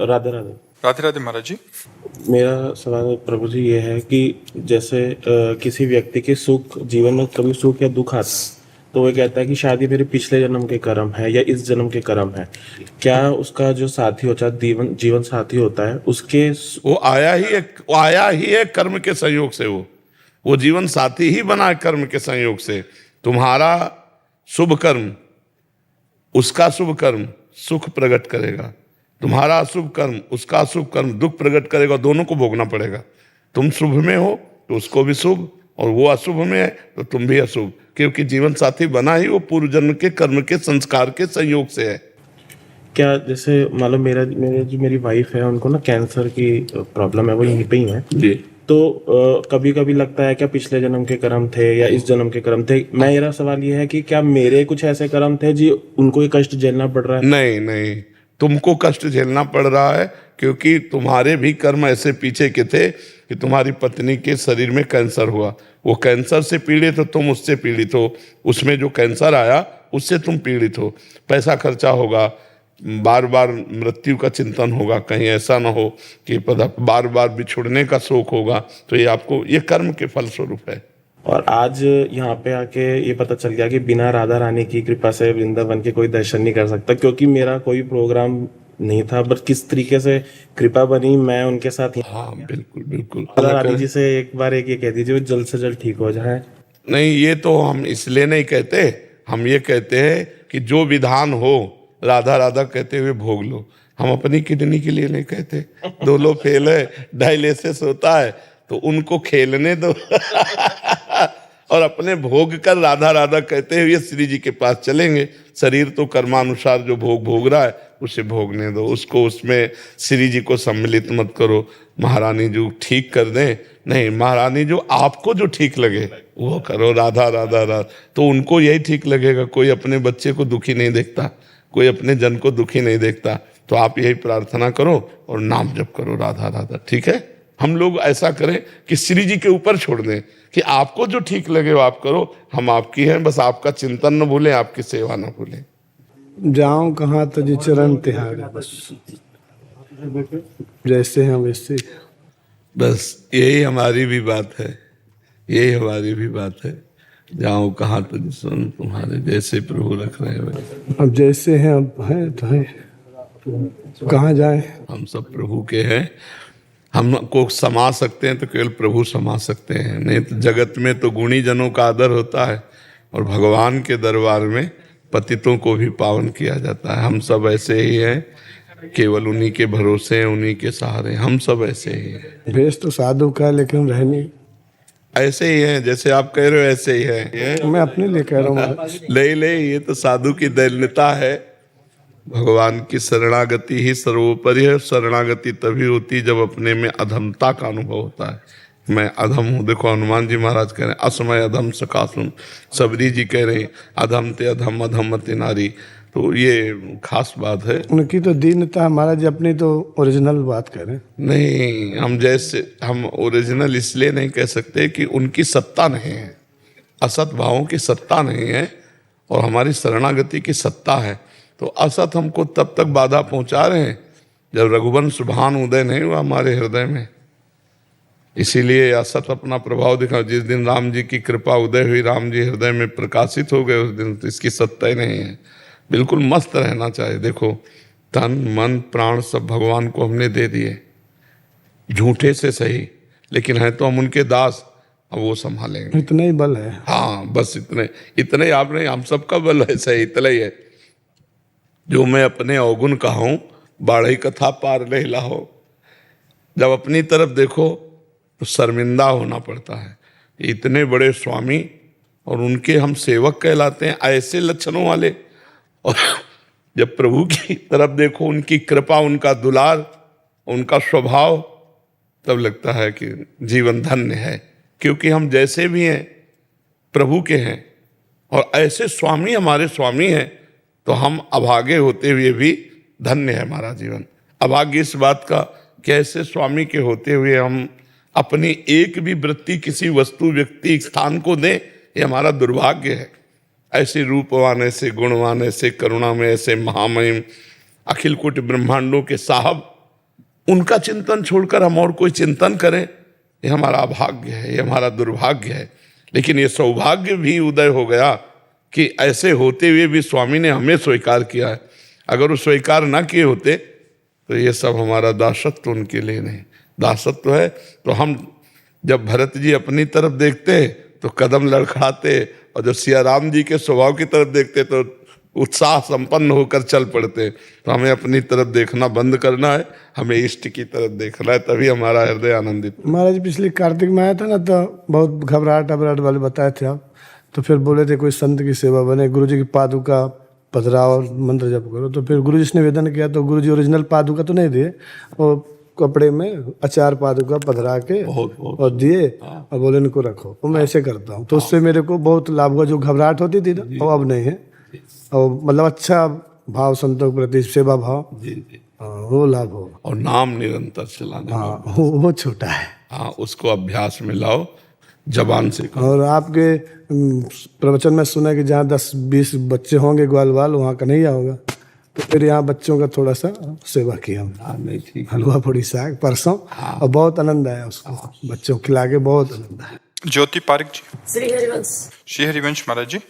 राधे राधे। राधे राधे महाराज जी। मेरा सवाल प्रभु जी ये है कि जैसे किसी व्यक्ति के सुख जीवन में कभी सुख या दुख आता है तो वो कहता है कि शायद ये मेरे पिछले जन्म के कर्म है या इस जन्म के कर्म है। क्या उसका जो साथी होता है, जीवन साथी होता है, उसके वो आया ही है कर्म के संयोग से। वो जीवन साथी ही बना है कर्म के संयोग से। तुम्हारा शुभ कर्म उसका शुभ कर्म सुख प्रकट करेगा, तुम्हारा अशुभ कर्म उसका अशुभ कर्म दुख प्रकट करेगा। दोनों को भोगना पड़ेगा। तुम शुभ में हो तो उसको भी शुभ, और वो अशुभ में है तो तुम भी अशुभ, क्योंकि जीवन साथी बना ही वो पूर्व जन्म के कर्म के संस्कार के संयोग से है। क्या जैसे मालूम मेरी वाइफ है, उनको ना कैंसर की प्रॉब्लम है, वो यहीं पे ही है जी। तो कभी कभी लगता है क्या पिछले जन्म के कर्म थे या इस जन्म के कर्म थे। मेरा सवाल ये है कि क्या मेरे कुछ ऐसे कर्म थे जी उनको ये कष्ट झेलना पड़ रहा है? नहीं नहीं, तुमको कष्ट झेलना पड़ रहा है क्योंकि तुम्हारे भी कर्म ऐसे पीछे के थे कि तुम्हारी पत्नी के शरीर में कैंसर हुआ। वो कैंसर से पीड़ित हो, तुम उससे पीड़ित हो। उसमें जो कैंसर आया उससे तुम पीड़ित हो। पैसा खर्चा होगा, बार बार मृत्यु का चिंतन होगा, कहीं ऐसा ना हो कि बार बार बिछुड़ने का शोक होगा। तो ये आपको ये कर्म के फल स्वरूप है। और आज यहाँ पे आके ये पता चल गया कि बिना राधा रानी की कृपा से वृंदावन के कोई दर्शन नहीं कर सकता, क्योंकि मेरा कोई प्रोग्राम नहीं था, बट किस तरीके से कृपा बनी मैं उनके साथ। हाँ बिल्कुल बिल्कुल। राधा रानी जी से एक बार ये कह दीजिए वो जल्द से जल्द ठीक हो जाए। नहीं, ये तो हम इसलिए नहीं कहते, हम ये कहते हैं कि जो विधान हो राधा राधा कहते हुए भोग लो। हम अपनी किडनी के लिए नहीं कहते। 2 लोग फेल है, डायलिसिस होता है तो उनको खेलने दो और अपने भोग कर राधा राधा कहते हुए श्री जी के पास चलेंगे। शरीर तो कर्मानुसार जो भोग रहा है उसे भोगने दो, उसको उसमें श्री जी को सम्मिलित मत करो। महारानी जो ठीक कर दें, नहीं, महारानी जो आपको जो ठीक लगे वो करो। राधा राधा राधा तो उनको यही ठीक लगेगा। कोई अपने बच्चे को दुखी नहीं देखता, कोई अपने जन को दुखी नहीं देखता। तो आप यही प्रार्थना करो और नाम जप करो राधा राधा। ठीक है, हम लोग ऐसा करें कि श्री जी के ऊपर छोड़ दें कि आपको जो ठीक लगे वो आप करो। हम आपकी हैं, बस आपका चिंतन न भूलें, आपकी सेवा न भूलें। जाऊं कहाँ तज चरण तिहारे, बस जैसे हैं वैसे। बस यही हमारी भी बात है, यही हमारी भी बात है। जाऊं कहाँ तज सुन तुम्हारे, जैसे प्रभु रख रहे हैं। अब जैसे हैं अब हैं तो हैं, कहाँ जाएं। हम सब प्रभु के हैं। हमको समा सकते हैं तो केवल प्रभु समा सकते हैं, नहीं तो जगत में तो गुणी जनों का आदर होता है और भगवान के दरबार में पतितों को भी पावन किया जाता है। हम सब ऐसे ही हैं, केवल उन्हीं के भरोसे हैं, उन्हीं के सहारे। हम सब ऐसे ही हैं। भेष तो साधु का लेकिन रहनी ऐसे ही हैं, जैसे आप कह रहे हो ऐसे ही है। मैं अपने लिए कह रहा हूँ। ले ये तो साधु की दैन्यता है। भगवान की शरणागति ही सर्वोपरि है। शरणागति तभी होती जब अपने में अधमता का अनुभव होता है। मैं अधम हूँ। देखो हनुमान जी महाराज कह रहे हैं असमय अधम सकासुम, सबरी जी कह रहे हैं अधम ते अधम अधमति नारी। तो ये खास बात है। उनकी तो दीनता, हमारा जी अपनी तो ओरिजिनल बात कह रहे हैं। नहीं, हम ओरिजिनल इसलिए नहीं कह सकते कि उनकी सत्ता नहीं है, असत भावों की सत्ता नहीं है, और हमारी शरणागति की सत्ता है। तो असत हमको तब तक बाधा पहुंचा रहे हैं जब रघुवंश भान उदय नहीं हुआ हमारे हृदय में। इसीलिए असत अपना प्रभाव दिखा। जिस दिन राम जी की कृपा उदय हुई, राम जी हृदय में प्रकाशित हो गए, उस दिन तो इसकी सत्ता ही नहीं है। बिल्कुल मस्त रहना चाहिए। देखो तन मन प्राण सब भगवान को हमने दे दिए, झूठे से सही, लेकिन है तो हम उनके दास। अब वो संभालेंगे। इतना ही बल है। हाँ बस इतने आप नहीं, हम सबका बल है सही, इतना ही है। जो मैं अपने अवगुण कहूँ बाढ़ई कथा पार नहीं लाहो। जब अपनी तरफ देखो तो शर्मिंदा होना पड़ता है। इतने बड़े स्वामी और उनके हम सेवक कहलाते हैं, ऐसे लक्षणों वाले। और जब प्रभु की तरफ देखो, उनकी कृपा, उनका दुलार, उनका स्वभाव, तब लगता है कि जीवन धन्य है। क्योंकि हम जैसे भी हैं प्रभु के हैं, और ऐसे स्वामी हमारे स्वामी हैं, तो हम अभागे होते हुए भी धन्य है हमारा जीवन। अभाग्य इस बात का कि ऐसे स्वामी के होते हुए हम अपनी एक भी वृत्ति किसी वस्तु व्यक्ति स्थान को दें, ये हमारा दुर्भाग्य है। ऐसे रूपवान, ऐसे गुणवान, ऐसे करुणा में, ऐसे महामहिम अखिल कोटि ब्रह्मांडों के साहब उनका चिंतन छोड़कर हम और कोई चिंतन करें, ये हमारा भाग्य है, ये हमारा दुर्भाग्य है। लेकिन ये सौभाग्य भी उदय हो गया कि ऐसे होते हुए भी स्वामी ने हमें स्वीकार किया है। अगर वो स्वीकार ना किए होते तो ये सब हमारा दासत्व उनके लिए नहीं। दासत्व है तो हम जब भरत जी अपनी तरफ देखते तो कदम लड़खड़ाते, और जब सिया राम जी के स्वभाव की तरफ देखते तो उत्साह संपन्न होकर चल पड़ते। तो हमें अपनी तरफ देखना बंद करना है, हमें इष्ट की तरफ देखना है, तभी हमारा हृदय आनंदित। महाराज पिछले कार्तिक में आया था ना, तो बहुत घबराहट वाले बताए थे आप, तो फिर बोले थे कोई संत की सेवा बने, गुरुजी की पादुका पधरा और मंत्र जप करो। तो फिर गुरुजी ने निवेदन किया, तो गुरुजी ओरिजिनल पादुका तो नहीं दिए, वो कपड़े में अचार पादुका पधरा के और दिए और बोले इनको रखो। तो मैं ऐसे करता हूँ, तो उससे मेरे को बहुत लाभ हुआ। जो घबराहट होती थी ना, वो अब नहीं है, और मतलब अच्छा भाव, संतों के प्रति सेवा भाव, वो लाभ हो। और नाम निरंतर चलाना, हाँ वो छोटा है। हाँ, उसको अभ्यास में लाओ, जबान से करो। और आपके प्रवचन में सुना कि जहाँ 10-20 बच्चे होंगे ग्वाल वाल, वहाँ कन्हैया होगा, तो फिर यहाँ बच्चों का थोड़ा सा सेवा किया हमने। नहीं ठीक, हलवा पूड़ी साग परसों, और बहुत आनंद आया उसको, बच्चों को खिला के बहुत आनंद आया। ज्योति पारिक जी। श्री हरिवंश महाराज जी।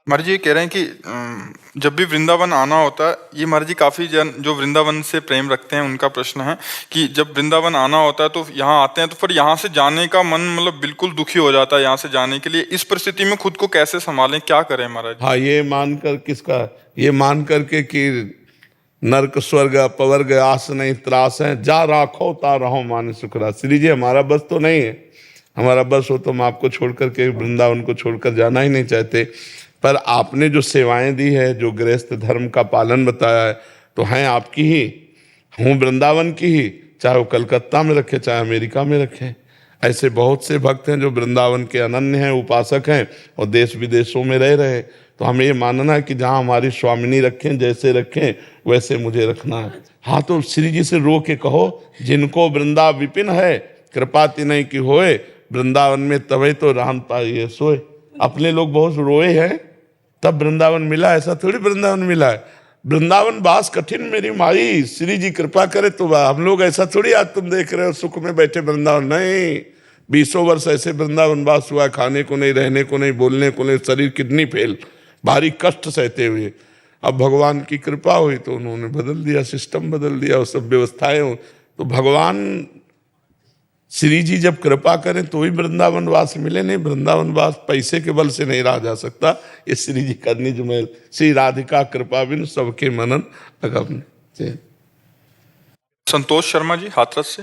महाराज जी ये कह रहे हैं कि जब भी वृंदावन आना होता है, ये महाराज जी काफ़ी जन जो वृंदावन से प्रेम रखते हैं उनका प्रश्न है कि जब वृंदावन आना होता है तो यहाँ आते हैं तो फिर यहाँ से जाने का मन मतलब बिल्कुल दुखी हो जाता है यहाँ से जाने के लिए। इस परिस्थिति में खुद को कैसे संभालें, क्या करें महाराज? हाँ, ये मानकर किसका, ये मान करके कि नरक स्वर्ग अपवर्ग आस नहीं त्रास है, जा राखो ता रहो मान सुखरा। श्री जी हमारा बस तो नहीं है, हमारा बस हो तो हम आपको छोड़ करके वृंदावन को छोड़कर जाना ही नहीं चाहते। पर आपने जो सेवाएं दी है, जो गृहस्थ धर्म का पालन बताया है, तो हैं आपकी ही, हूँ वृंदावन की ही, चाहे वो कलकत्ता में रखे चाहे अमेरिका में रखे। ऐसे बहुत से भक्त हैं जो वृंदावन के अनन्य हैं, उपासक हैं, और देश विदेशों में रह रहे। तो हमें ये मानना है कि जहाँ हमारी स्वामिनी रखें, जैसे रखें वैसे मुझे रखना है। हाँ, तो श्री जी से रो के कहो, जिनको वृंदा विपिन है, कृपा तिनय की होए, वृंदावन में तभी तो राम पाइए सोए। अपने लोग बहुत रोए हैं तब वृंदावन मिला, ऐसा थोड़ी वृंदावन मिला है। वृंदावन वास कठिन मेरी माई, श्री जी कृपा करे तो हम लोग ऐसा थोड़ी आज तुम देख रहे हो सुख में बैठे वृंदावन, नहीं। 20 वर्ष ऐसे वृंदावन वास हुआ, खाने को नहीं, रहने को नहीं, बोलने को नहीं, शरीर किडनी फेल, भारी कष्ट सहते हुए। अब भगवान की कृपा हुई तो उन्होंने बदल दिया, सिस्टम बदल दिया, वो सब व्यवस्थाएं हो। तो भगवान श्री जी जब कृपा करें तो ही वृंदावन वास मिले, नहीं वृंदावन वास पैसे के बल से नहीं रहा जा सकता। ये श्री जी करनी जो मैं श्री राधिका कृपा बिन सबके मनन अगम। संतोष शर्मा जी हाथरस से।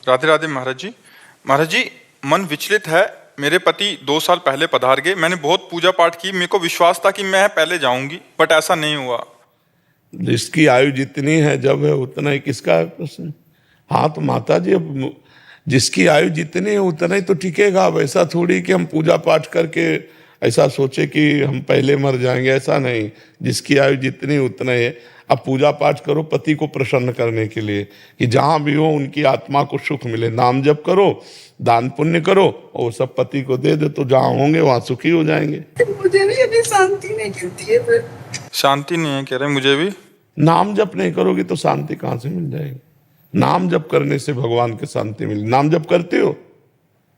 राधे राधे महाराज जी। महाराज जी मन विचलित है, मेरे पति 2 साल पहले पधार गए, मैंने बहुत पूजा पाठ की, मेरे को विश्वास था कि मैं पहले जाऊंगी, बट ऐसा नहीं हुआ। जिसकी आयु जितनी है जब है उतना ही किसका है प्रश्न। हाँ, तो माता जी अब जिसकी आयु जितनी है उतना ही तो टिकेगा। अब ऐसा थोड़ी कि हम पूजा पाठ करके ऐसा सोचे कि हम पहले मर जाएंगे, ऐसा नहीं। जिसकी आयु जितनी उतना ही है। अब पूजा पाठ करो पति को प्रसन्न करने के लिए कि जहाँ भी हो उनकी आत्मा को सुख मिले, नाम जप करो, दान पुण्य करो, और सब पति को दे दे, तो जहाँ होंगे वहाँ सुखी हो जाएंगे। मुझे भी अभी शांति नहीं मिलती है। फिर शांति नहीं है कह रहे मुझे भी। नाम जप नहीं करोगी तो शांति कहाँ से मिल जाएगी? नाम जप करने से भगवान की शांति मिली। नाम जप करते हो?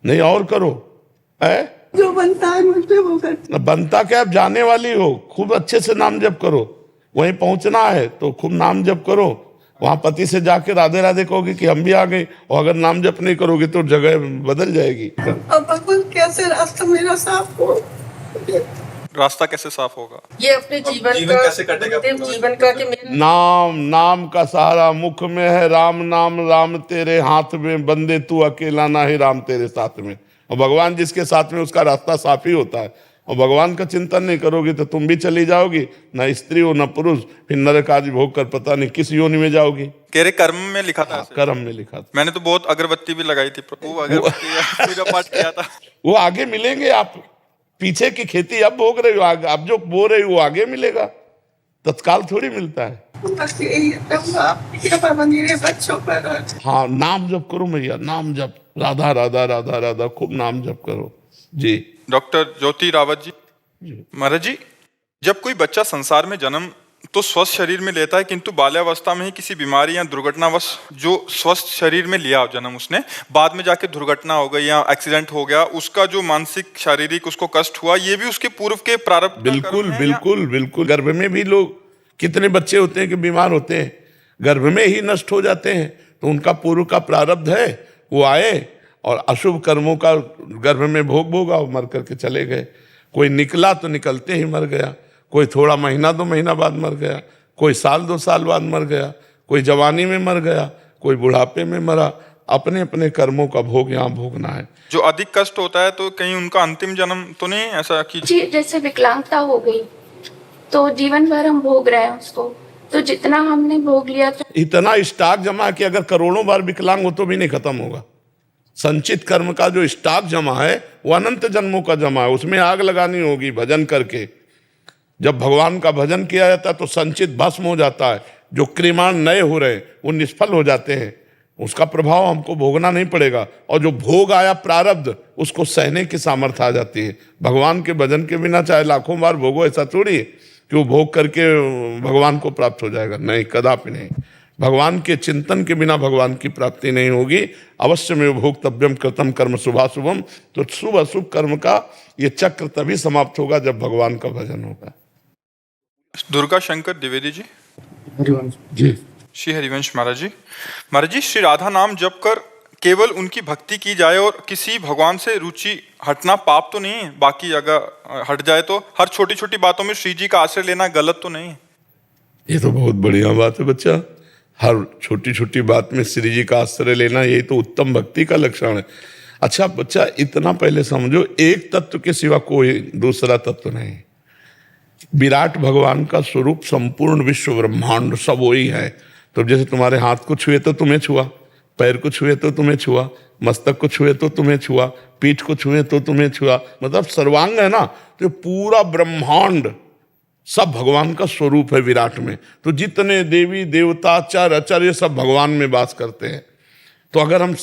नहीं, और करो। है जो बनता है मुझे वो करती। बनता क्या, आप जाने वाली हो, खूब अच्छे से नाम जप करो। वहीं पहुंचना है तो खूब नाम जप करो। वहां पति से जाके राधे राधे कहोगे कि हम भी आ गए, और अगर नाम जप नहीं करोगे तो जगह बदल जाएगी। अब भगवान कैसे रास्ता मेरा साफ हो? रास्ता कैसे साफ होगा? ये अपने जीवन का कैसे कटेगा? जीवन का कि मेरा नाम का सहारा मुख में है, राम नाम, राम तेरे हाथ में, बंदे तू अकेला ना ही राम तेरे साथ में। और भगवान जिसके साथ में उसका रास्ता साफ ही होता है। और भगवान का चिंतन नहीं करोगे तो तुम भी चली जाओगी, न स्त्री हो न पुरुष, फिर नरक आदि भोग कर पता नहीं किस योनि में जाओगी। कह रहे कर्म में लिखा था ऐसे। कर्म में लिखा था। मैंने तो बहुत अगरबत्ती भी लगाई थी, वो अगरबत्ती पूजा पाठ किया था। वो आगे मिलेंगे। आप पीछे की खेती अब भोग रहे हो, अब जो बो रहे हो वो आगे मिलेगा, तत्काल थोड़ी मिलता है। बस यही आपकी कृपा बनी रहे बच्चों पर। हाँ, नाम जप करो मैया, नाम जप, राधा राधा राधा राधा, खूब नाम जप करो जी। डॉक्टर ज्योति रावत जी। महाराज जी जब कोई बच्चा संसार में जन्म तो स्वस्थ शरीर में लेता है, किंतु बाल्यावस्था में ही किसी बीमारी या दुर्घटनावश जो स्वस्थ शरीर में लिया जन्म उसने, बाद में जाके दुर्घटना हो गई या एक्सीडेंट हो गया, उसका जो मानसिक शारीरिक उसको कष्ट हुआ, ये भी उसके पूर्व के प्रारब्ध का बिल्कुल कर्म है बिल्कुल बिल्कुल। गर्भ में भी लोग कितने बच्चे होते हैं कि बीमार होते हैं, गर्भ में ही नष्ट हो जाते हैं, तो उनका पूर्व का प्रारब्ध है, वो आए और अशुभ कर्मों का गर्भ में भोग भोगा और मर करके चले गए। कोई निकला तो निकलते ही मर गया, कोई थोड़ा महीना 2 महीना बाद मर गया, कोई साल 2 साल बाद मर गया, कोई जवानी में मर गया, कोई बुढ़ापे में मरा। अपने अपने कर्मों का भोग यहाँ भोगना है। जो अधिक कष्ट होता है तो कहीं उनका अंतिम जन्म तो नहीं ऐसा कि जी जैसे विकलांगता हो गई तो जीवन भर हम भोग रहे हैं उसको, तो जितना हमने भोग लिया था इतना स्टॉक जमा कि अगर करोड़ों बार विकलांग हो तो भी नहीं खत्म होगा। संचित कर्म का जो स्टॉक जमा है वो अनंत जन्मों का जमा है, उसमें आग लगानी होगी भजन करके। जब भगवान का भजन किया जाता है तो संचित भस्म हो जाता है, जो क्रियाण नए हो रहे हैं वो निष्फल हो जाते हैं, उसका प्रभाव हमको भोगना नहीं पड़ेगा। और जो भोग आया प्रारब्ध उसको सहने की सामर्थ्य आ जाती है। भगवान के भजन के बिना चाहे लाखों बार भोगो, ऐसा थोड़ी है कि वो भोग करके भगवान को प्राप्त हो जाएगा, नहीं, कदापि नहीं। भगवान के चिंतन के बिना भगवान की प्राप्ति नहीं होगी। अवश्य में भोक्तव्यम कृतम कर्म शुभाशुभम, तो शुभ अशुभ कर्म का ये चक्र तभी समाप्त होगा जब भगवान का भजन होगा। दुर्गा शंकर द्विवेदी जी। जी श्री हरिवंश महाराज जी। महाराज जी, श्री राधा नाम जप कर केवल उनकी भक्ति की जाए और किसी भगवान से रुचि हटना पाप तो नहीं है? बाकी अगर हट जाए तो हर छोटी छोटी बातों में श्री जी का आश्रय लेना गलत तो नहीं है? ये तो बहुत बढ़िया बात है बच्चा। हर छोटी छोटी बात में श्री जी का आश्रय लेना, यही तो उत्तम भक्ति का लक्षण है। अच्छा बच्चा, इतना पहले समझो, एक तत्व के सिवा कोई दूसरा तत्व नहीं। विराट भगवान का स्वरूप संपूर्ण विश्व ब्रह्मांड सब वही है। तो जैसे तुम्हारे हाथ को छुए तो तुम्हें छुआ, पैर को छुए तो तुम्हें छुआ, मस्तक को छुए तो तुम्हें छुआ, पीठ को छुए तो तुम्हें छुआ, मतलब सर्वांग है ना। तो पूरा ब्रह्मांड सब भगवान का स्वरूप है विराट में। तो जितने देवी देवता चर अचर ये सब भगवान में वास करते हैं। तो अगर हम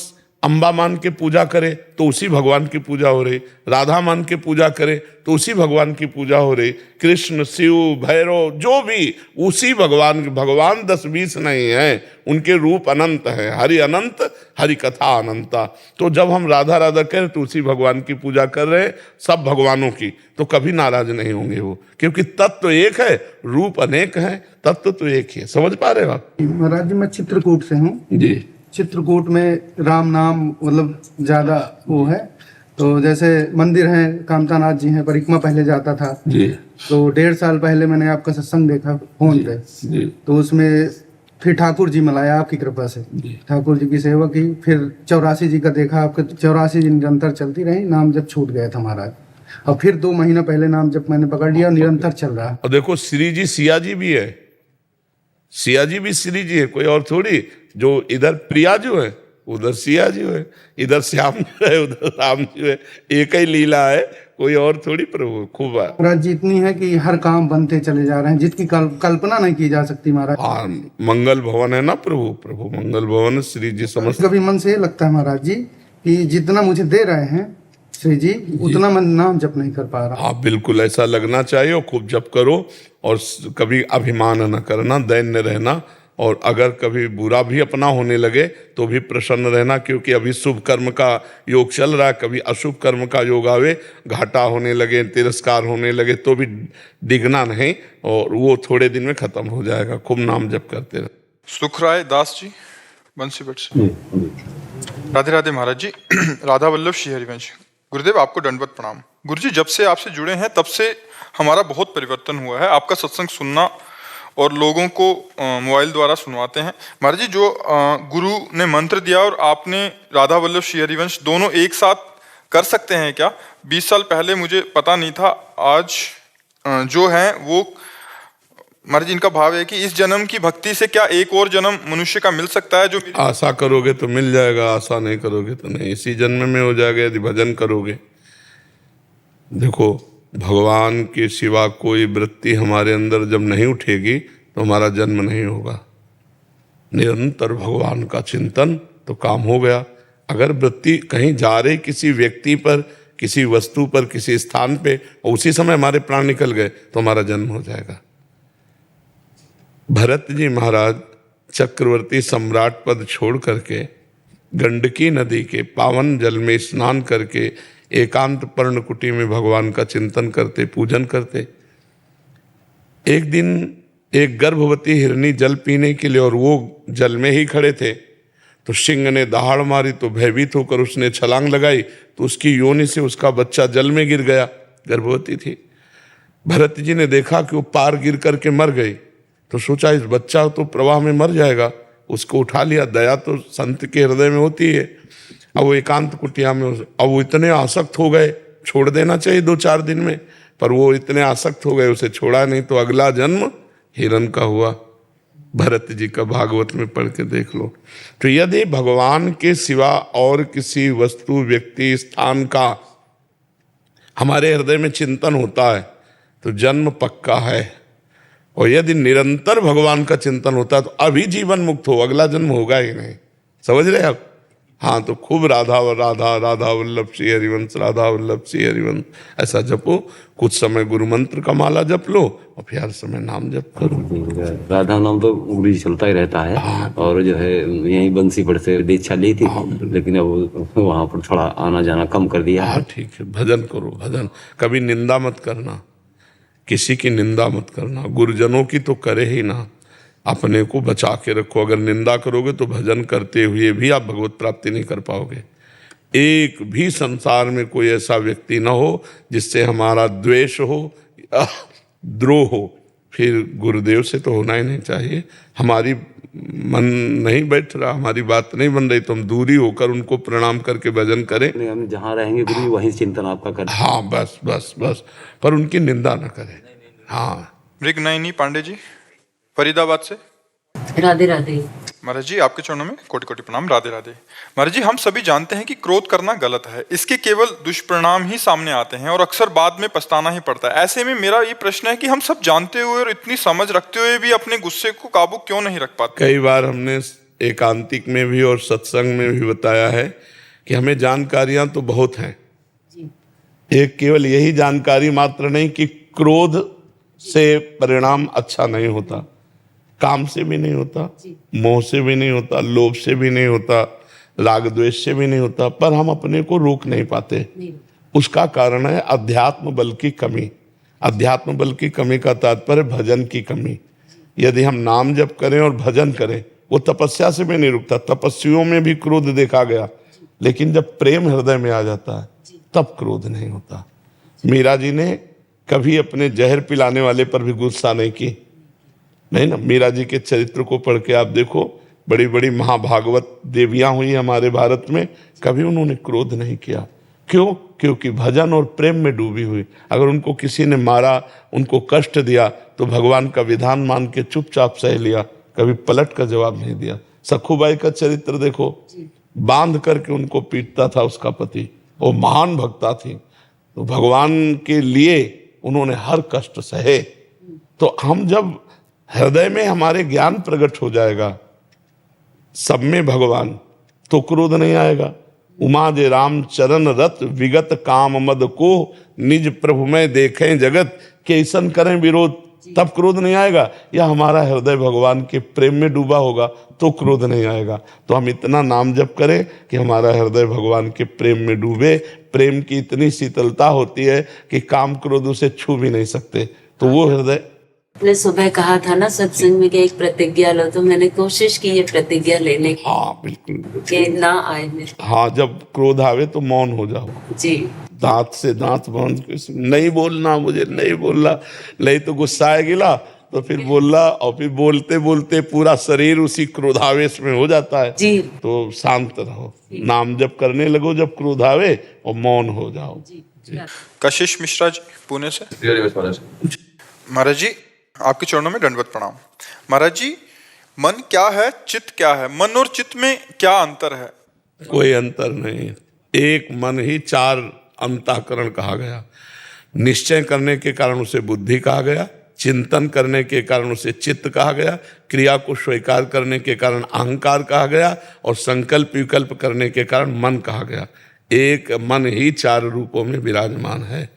अंबा मान के पूजा करें तो उसी भगवान की पूजा हो रही, राधा मान के पूजा करें तो उसी भगवान की पूजा हो रही, कृष्ण शिव भैरव जो भी उसी भगवान। भगवान 10-20 नहीं है, उनके रूप अनंत है। हरि अनंत, हरि कथा अनंता। तो जब हम राधा राधा करें तो उसी भगवान की पूजा कर रहे हैं, सब भगवानों की, तो कभी नाराज नहीं होंगे वो, क्योंकि तत्व एक है, रूप अनेक है, तत्व तो एक ही है। समझ पा रहे हो आप? महाराज जी, मैं चित्रकूट से हूँ जी। चित्रकूट में राम नाम मतलब ज्यादा वो है। तो जैसे मंदिर है, कामतानाथ जी हैं, परिक्रमा पहले जाता था जी। तो 1.5 साल पहले मैंने आपका सत्संग देखा फोन पे जी। तो उसमें फिर ठाकुर जी मिलाया आपकी कृपा से, ठाकुर जी की सेवा की। फिर 84 जी का देखा, आपके 84 जी निरंतर चलती रही, नाम जब छूट गया था महाराज। और फिर 2 महीना पहले नाम जब मैंने पकड़ लिया, निरंतर चल रहा। और देखो श्री जी सिया जी भी है, सिया जी भी श्री जी है, कोई और थोड़ी। जो इधर प्रिया जो है उधर सिया जी है, इधर श्याम जो है उधर राम जी है, एक ही लीला है, कोई और थोड़ी प्रभु। खूब है महाराज जी, इतनी है कि हर काम बनते चले जा रहे हैं जिसकी कल्पना नहीं की जा सकती महाराज। हाँ, मंगल भवन है ना प्रभु, प्रभु मंगल भवन श्री जी समझ। कभी मन से ये लगता है महाराज जी कि जितना मुझे दे रहे हैं श्री जी, उतना मैं नाम जप नहीं कर पा रहा। हाँ बिल्कुल ऐसा लगना चाहिए, और खूब जप करो, और कभी अभिमान न करना, दैन्य रहना। और अगर कभी बुरा भी अपना होने लगे तो भी प्रसन्न रहना, क्योंकि अभी शुभ कर्म का योग चल रहा है। कभी अशुभ कर्म का योग आवे, घाटा होने लगे, तिरस्कार होने लगे, तो भी डिगना नहीं, और वो थोड़े दिन में खत्म हो जाएगा। खूब नाम जप करते रहे। सुखराय दास जी, बंसीबट से। राधे राधे महाराज जी। राधा वल्लभ श्री हरिवंश। गुरुदेव, आपको दंडवत प्रणाम। गुरु जी, जब से आपसे जुड़े हैं तब से हमारा बहुत परिवर्तन हुआ है। आपका सत्संग सुनना और लोगों को मोबाइल द्वारा सुनवाते हैं। महाराज जी, जो गुरु ने मंत्र दिया और आपने राधा वल्लभ श्री हरिवंश दोनों एक साथ कर सकते हैं क्या? 20 साल पहले मुझे पता नहीं था। आज जो है वो महाराज जी, इनका भाव है कि इस जन्म की भक्ति से क्या एक और जन्म मनुष्य का मिल सकता है? जो आशा करोगे तो मिल जाएगा, आशा नहीं करोगे तो नहीं। इसी जन्म में हो जाएगा यदि भजन करोगे। देखो, भगवान के सिवा कोई वृत्ति हमारे अंदर जब नहीं उठेगी तो हमारा जन्म नहीं होगा। निरंतर भगवान का चिंतन तो काम हो गया। अगर वृत्ति कहीं जा रही किसी व्यक्ति पर, किसी वस्तु पर, किसी स्थान पे, और उसी समय हमारे प्राण निकल गए तो हमारा जन्म हो जाएगा। भरत जी महाराज चक्रवर्ती सम्राट पद छोड़ करके गंडकी नदी के पावन जल में स्नान करके एकांत पर्णकुटी में भगवान का चिंतन करते, पूजन करते। एक दिन एक गर्भवती हिरनी जल पीने के लिए, और वो जल में ही खड़े थे, तो सिंह ने दहाड़ मारी, तो भयभीत होकर उसने छलांग लगाई, तो उसकी योनि से उसका बच्चा जल में गिर गया। गर्भवती थी। भरत जी ने देखा कि वो पार गिर करके मर गई, तो सोचा इस बच्चा तो प्रवाह में मर जाएगा, उसको उठा लिया। दया तो संत के हृदय में होती है। अब वो एकांत कुटिया में, अब वो इतने आसक्त हो गए, छोड़ देना चाहिए 2-4 दिन में, पर वो इतने आसक्त हो गए, उसे छोड़ा नहीं, तो अगला जन्म हिरण का हुआ। भरत जी का भागवत में पढ़ के देख लो। तो यदि भगवान के सिवा और किसी वस्तु, व्यक्ति, स्थान का हमारे हृदय में चिंतन होता है तो जन्म पक्का है, और यदि निरंतर भगवान का चिंतन होता है तो अभी जीवन मुक्त हो, अगला जन्म होगा ही नहीं। समझ रहे आप? हाँ, तो खूब राधा राधा राधा वल्लभ श्री हरिवंश, राधा वल्लभ श्री हरिवंश ऐसा जपो। कुछ समय गुरु मंत्र का माला जप लो और फिर हर समय नाम जप करो। राधा नाम तो गुरु जी चलता ही रहता है। और जो है यही बंसी पढ़ से दीक्षा ली थी, लेकिन अब वहाँ पर थोड़ा आना जाना कम कर दिया। हाँ ठीक है, भजन करो, भजन। कभी निंदा मत करना, किसी की निंदा मत करना, गुरुजनों की तो करे ही ना, अपने को बचा के रखो। अगर निंदा करोगे तो भजन करते हुए भी आप भगवत प्राप्ति नहीं कर पाओगे। एक भी संसार में कोई ऐसा व्यक्ति ना हो जिससे हमारा द्वेष हो, द्रोह हो, फिर गुरुदेव से तो होना ही नहीं चाहिए। हमारी मन नहीं बैठ रहा, हमारी बात नहीं बन रही, तो हम दूरी होकर उनको प्रणाम करके भजन करें। हम जहाँ रहेंगे गुरु जी वहीं चिंतन आपका करें। हाँ बस बस बस, पर उनकी निंदा न करें। हाँ, मृगनयनी पांडे जी फरीदाबाद से। राधे राधे। महाराज जी आपके चरणों में कोटि कोटि प्रणाम। राधे राधे। महाराज जी हम सभी जानते हैं कि क्रोध करना गलत है, इसके केवल दुष्परिणाम ही सामने आते हैं और अक्सर बाद में पछताना ही पड़ता है। ऐसे में मेरा ये प्रश्न है कि हम सब जानते हुए और इतनी समझ रखते हुए भी अपने गुस्से को काबू क्यों नहीं रख पाते? कई बार हमने एकांतिक में भी और सत्संग में भी बताया है कि हमें जानकारियां तो बहुत हैं। एक केवल यही जानकारी मात्र नहीं कि क्रोध से परिणाम अच्छा नहीं होता, काम से भी नहीं होता, मोह से भी नहीं होता, लोभ से भी नहीं होता, राग द्वेष से भी नहीं होता, पर हम अपने को रोक नहीं पाते। उसका कारण है अध्यात्म बल की कमी। अध्यात्म बल की कमी का तात्पर्य भजन की कमी। यदि हम नाम जप करें और भजन करें, वो तपस्या से भी नहीं रुकता। तपस्वियों में भी क्रोध देखा गया, लेकिन जब प्रेम हृदय में आ जाता है तब क्रोध नहीं होता। मीरा जी ने कभी अपने जहर पिलाने वाले पर भी गुस्सा नहीं की, नहीं ना। मीरा जी के चरित्र को पढ़ के आप देखो, बड़ी बड़ी महाभागवत देवियां हुई हमारे भारत में, कभी उन्होंने क्रोध नहीं किया। क्यों? क्योंकि भजन और प्रेम में डूबी हुई। अगर उनको किसी ने मारा, उनको कष्ट दिया, तो भगवान का विधान मान के चुपचाप सह लिया, कभी पलट का जवाब नहीं दिया। सखुबाई का चरित्र देखो, बांध करके उनको पीटता था उसका पति, वो महान भक्ता थी, तो भगवान के लिए उन्होंने हर कष्ट सहे। तो हम जब हृदय में हमारे ज्ञान प्रकट हो जाएगा, सब में भगवान, तो क्रोध नहीं आएगा। उमा जे राम चरण रत विगत काम मद को निज प्रभु में देखें जगत के ऐसन करें विरोध, तब क्रोध नहीं आएगा। या हमारा हृदय भगवान के प्रेम में डूबा होगा तो क्रोध नहीं आएगा। तो हम इतना नाम जप करें कि हमारा हृदय भगवान के प्रेम में डूबे। प्रेम की इतनी शीतलता होती है कि काम क्रोध उसे छू भी नहीं सकते। तो वो हृदय, आपने सुबह कहा था ना सत्संग में कि एक प्रतिज्ञा लो, तो मैंने कोशिश की ये प्रतिज्ञा लेने की। हाँ बिल्कुल, कि ना आए मेरे। हाँ, जब क्रोध आवे तो मौन हो जाओ, जी, दांत से दांत बांध के नहीं बोलना, मुझे नहीं बोलना, नहीं तो गुस्सा आएगा तो फिर बोलना, और फिर बोलते बोलते पूरा शरीर उसी क्रोधावेश में हो जाता है। जी, तो शांत रहो, नाम जप करने लगो जब क्रोध आवे, और मौन हो जाओ। कशिश मिश्रा जी पुणे से। महाराज जी आपके चरणों में दंडवत प्रणाम। महाराज जी, मन क्या है, चित्त क्या है? मन और चित्त में क्या अंतर है? कोई अंतर नहीं, एक मन ही 4 अंतःकरण कहा गया। निश्चय करने के कारण उसे बुद्धि कहा गया, चिंतन करने के कारण उसे चित्त कहा गया, क्रिया को स्वीकार करने के कारण अहंकार कहा गया, और संकल्प विकल्प करने के कारण मन कहा गया। एक मन ही 4 रूपों में विराजमान है।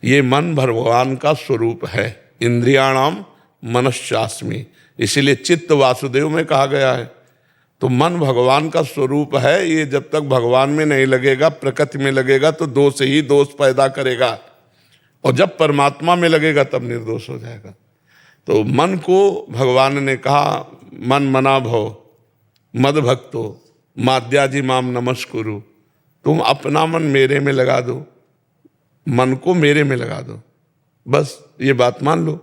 ये मन भगवान का स्वरूप है। इंद्रियाणाम मनश्चास्मि, इसीलिए चित्त वासुदेव में कहा गया है। तो मन भगवान का स्वरूप है, ये जब तक भगवान में नहीं लगेगा, प्रकृति में लगेगा तो दोष ही दोष पैदा करेगा, और जब परमात्मा में लगेगा तब निर्दोष हो जाएगा। तो मन को भगवान ने कहा मन मना भव मद भक्तो माद्याजी माम नमस्कुरु, तुम अपना मन मेरे में लगा दो, मन को मेरे में लगा दो, बस ये बात मान लो,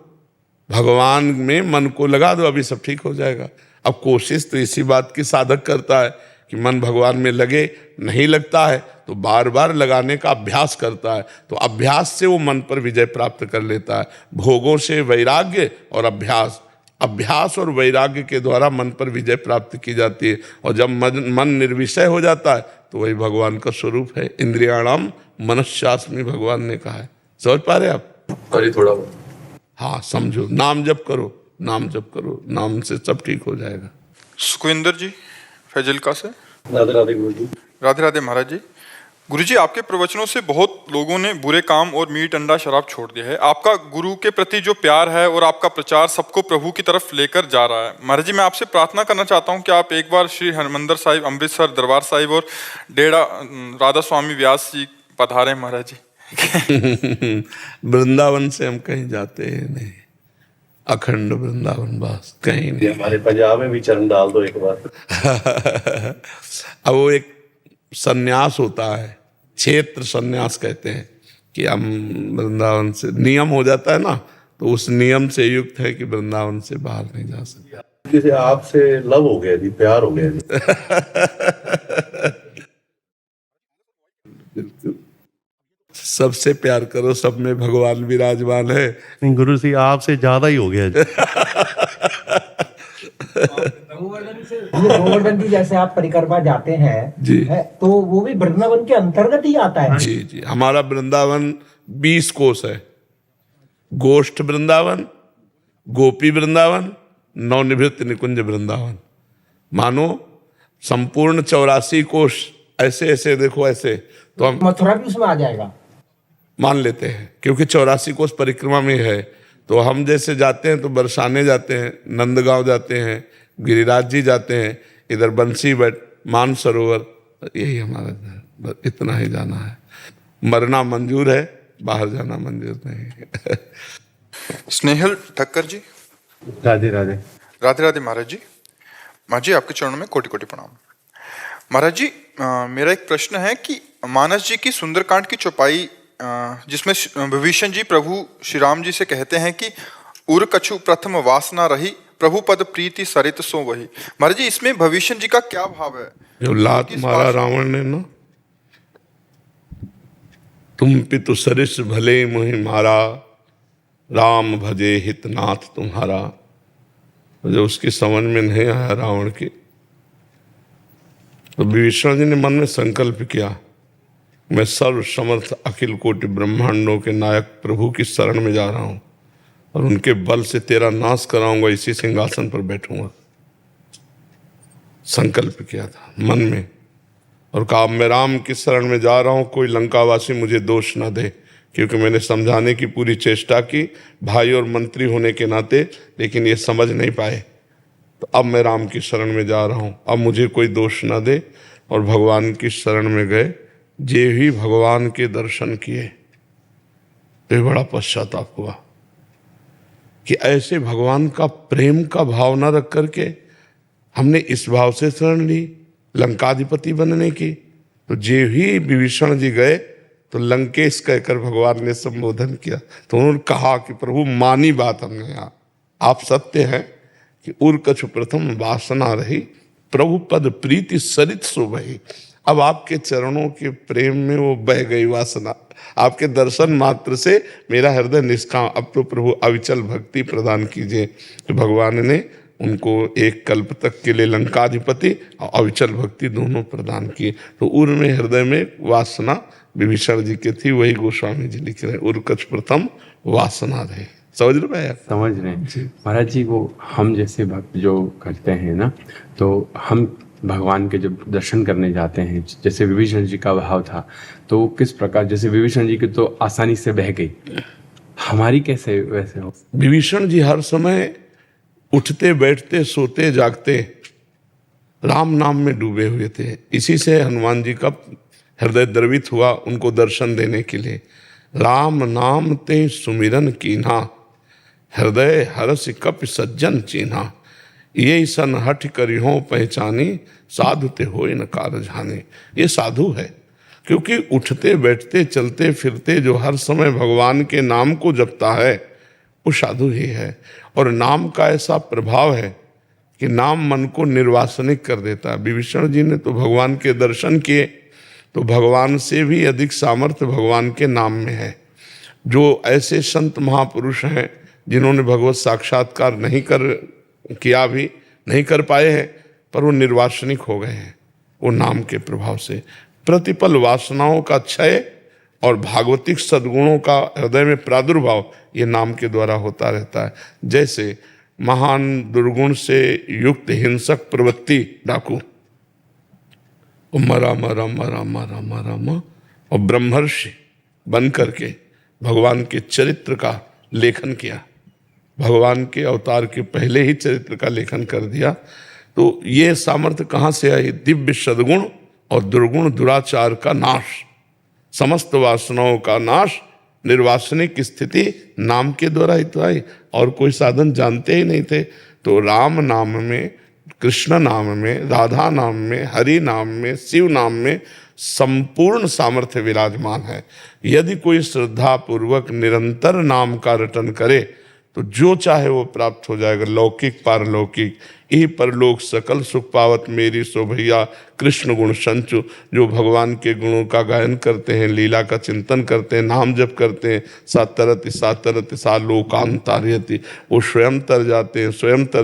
भगवान में मन को लगा दो, अभी सब ठीक हो जाएगा। अब कोशिश तो इसी बात की साधक करता है कि मन भगवान में लगे, नहीं लगता है तो बार बार लगाने का अभ्यास करता है, तो अभ्यास से वो मन पर विजय प्राप्त कर लेता है। भोगों से वैराग्य और अभ्यास, अभ्यास और वैराग्य के द्वारा मन पर विजय प्राप्त की जाती है, और जब मन निर्विषय हो जाता है तो वही भगवान का स्वरूप है। इंद्रियाणाम मनश्चास्मि भगवान ने कहा है। समझ पा रहे आप? अरे थोड़ा हाँ, समझो, नाम जप करो, नाम जप करो, नाम से सब ठीक हो जाएगा। सुखविंदर जी फैजलका से। राधे राधे गुरु जी। राधे राधे महाराज जी। गुरुजी, आपके प्रवचनों से बहुत लोगों ने बुरे काम और मीट अंडा शराब छोड़ दिया है। आपका गुरु के प्रति जो प्यार है और आपका प्रचार सबको प्रभु की तरफ लेकर जा रहा है। महाराज जी, मैं आपसे प्रार्थना करना चाहता हूं कि आप एक बार श्री हरमंदिर साहिब, अमृतसर दरबार साहिब और डेरा राधा स्वामी व्यास जी पधारे महाराज जी। वृंदावन से हम कहीं जाते हैं नहीं, अखंड वृंदावन बस, कहीं नहीं। हमारे पंजाब में भी चरण डाल दो एक बार। अब वो एक सन्यास होता है, क्षेत्र सन्यास कहते हैं, कि हम वृंदावन से नियम हो जाता है ना, तो उस नियम से युक्त है कि वृंदावन से बाहर नहीं जा सकते। किसी आपसे लव हो गया जी, प्यार हो गया जी। सबसे प्यार करो, सब में भगवान विराजमान है। नहीं गुरु जी, आपसे ज्यादा ही हो गया जी। गोवर्धन की जैसे आप परिक्रमा जाते हैं जी, तो वो भी वृंदावन के अंतर्गत ही आता है। जी जी, हमारा वृंदावन 20 कोस है। गोष्ठ वृंदावन, गोपी वृंदावन, नवनिवृत्त निकुंज वृंदावन, मानो संपूर्ण 84 कोष ऐसे ऐसे देखो ऐसे, तो हम मथुरा भी उसमें आ जाएगा मान लेते हैं, क्योंकि 84 कोष परिक्रमा में है। तो हम जैसे जाते हैं तो बरसाने जाते हैं, नंदगांव जाते हैं, गिरिराज जी जाते हैं, इधर बंसी बट, मानसरोवर, यही हमारा इतना ही जाना है। मरना मंजूर है, बाहर जाना मंजूर नहीं। स्नेहल ठक्कर जी। राधे राधे। राधे राधे महाराज जी। महाराज जी, आपके चरणों में कोटि कोटि प्रणाम। महाराज जी, मेरा एक प्रश्न है कि मानस जी की सुंदरकांड की चौपाई, जिसमें विभीषण जी प्रभु श्री राम जी से कहते हैं कि उर कछु प्रथम वासना रही, प्रभु पद प्रीति सरित सो वही। महाराज जी, इसमें भविष्य जी का क्या भाव है? जो लात मारा रावण ने ना, तुम पितु सरिस भले मोहि मारा, राम भजे हितनाथ तुम्हारा। जो उसकी समझ में नहीं आया रावण की, तो विभीषण जी ने मन में संकल्प किया, मैं सर्व समर्थ अखिल कोटि ब्रह्मांडों के नायक प्रभु की शरण में जा रहा हूं, और उनके बल से तेरा नाश कराऊंगा, इसी सिंहासन पर बैठूंगा। संकल्प किया था मन में, और कहा मैं राम की शरण में जा रहा हूं, कोई लंकावासी मुझे दोष ना दे, क्योंकि मैंने समझाने की पूरी चेष्टा की भाई और मंत्री होने के नाते, लेकिन ये समझ नहीं पाए। तो अब मैं राम की शरण में जा रहा हूं, अब मुझे कोई दोष ना दे। और भगवान की शरण में गए, जे ही भगवान के दर्शन किए तो बड़ा पश्चाताप हुआ कि ऐसे भगवान का प्रेम का भाव न रख करके हमने इस भाव से शरण ली लंकाधिपति बनने की। तो जे ही विभीषण जी गए तो लंकेश कहकर भगवान ने संबोधन किया। तो उन्होंने कहा कि प्रभु मानी बात हमने यहाँ, आप सत्य हैं कि उर कछु प्रथम वासना रही, प्रभु पद प्रीति सरित सो बही। अब आपके चरणों के प्रेम में वो बह गई वासना, आपके दर्शन मात्र से मेरा हृदय निष्काम, अब तो प्रभु अविचल भक्ति प्रदान कीजिए। तो भगवान ने उनको एक कल्प तक के लिए लंकाधिपति और अविचल भक्ति दोनों प्रदान किए। तो उर में हृदय में वासना विभीषण जी की थी, वही गोस्वामी जी लिख रहे हैं, उर कछ प्रथम वासना रहे। समझ रहे हैं? समझ रहे हैं महाराज जी। वो हम जैसे भक्त जो करते हैं ना, तो हम भगवान के जब दर्शन करने जाते हैं, जैसे विभीषण जी का भाव था, तो किस प्रकार, जैसे विभीषण जी की तो आसानी से बह गई, हमारी कैसे वैसे हो? विभीषण जी हर समय उठते बैठते सोते जागते राम नाम में डूबे हुए थे। इसी से हनुमान जी का हृदय द्रवित हुआ उनको दर्शन देने के लिए। राम नाम ते सुमिरन कीन्हा, हृदय हरस कप सज्जन चीन्हा, ये सन हठ करिहो पहचानी, साधु ते होए न कारजानी। ये साधु है, क्योंकि उठते बैठते चलते फिरते जो हर समय भगवान के नाम को जपता है वो साधु ही है। और नाम का ऐसा प्रभाव है कि नाम मन को निर्वासनिक कर देता है। विभीषण जी ने तो भगवान के दर्शन किए, तो भगवान से भी अधिक सामर्थ्य भगवान के नाम में है। जो ऐसे संत महापुरुष हैं जिन्होंने भगवत साक्षात्कार नहीं कर पाए हैं, पर वो निर्वासनिक हो गए हैं वो नाम के प्रभाव से। प्रतिपल वासनाओं का क्षय और भागवतिक सद्गुणों का हृदय में प्रादुर्भाव ये नाम के द्वारा होता रहता है। जैसे महान दुर्गुण से युक्त हिंसक प्रवृत्ति डाकू, मरा मरा मरा मरा मरा मा, और ब्रह्मर्षि बन करके भगवान के चरित्र का लेखन किया, भगवान के अवतार के पहले ही चरित्र का लेखन कर दिया। तो ये सामर्थ्य कहाँ से आई? दिव्य सद्गुण और दुर्गुण दुराचार का नाश, समस्त वासनाओं का नाश, निर्वासनिक स्थिति नाम के द्वारा ही तो आई, और कोई साधन जानते ही नहीं थे। तो राम नाम में, कृष्ण नाम में, राधा नाम में, हरि नाम में, शिव नाम में संपूर्ण सामर्थ्य विराजमान है। यदि कोई श्रद्धा पूर्वक निरंतर नाम का रटन करे तो जो चाहे वो प्राप्त हो जाएगा, लौकिक पारलौकिक। यही परलोक सकल सुख पावत मेरी शोभैया, कृष्ण गुण संचु। जो भगवान के गुणों का गायन करते हैं, लीला का चिंतन करते हैं, नाम जप करते हैं, सातरति सा लोकांतार्यति, वो स्वयं तर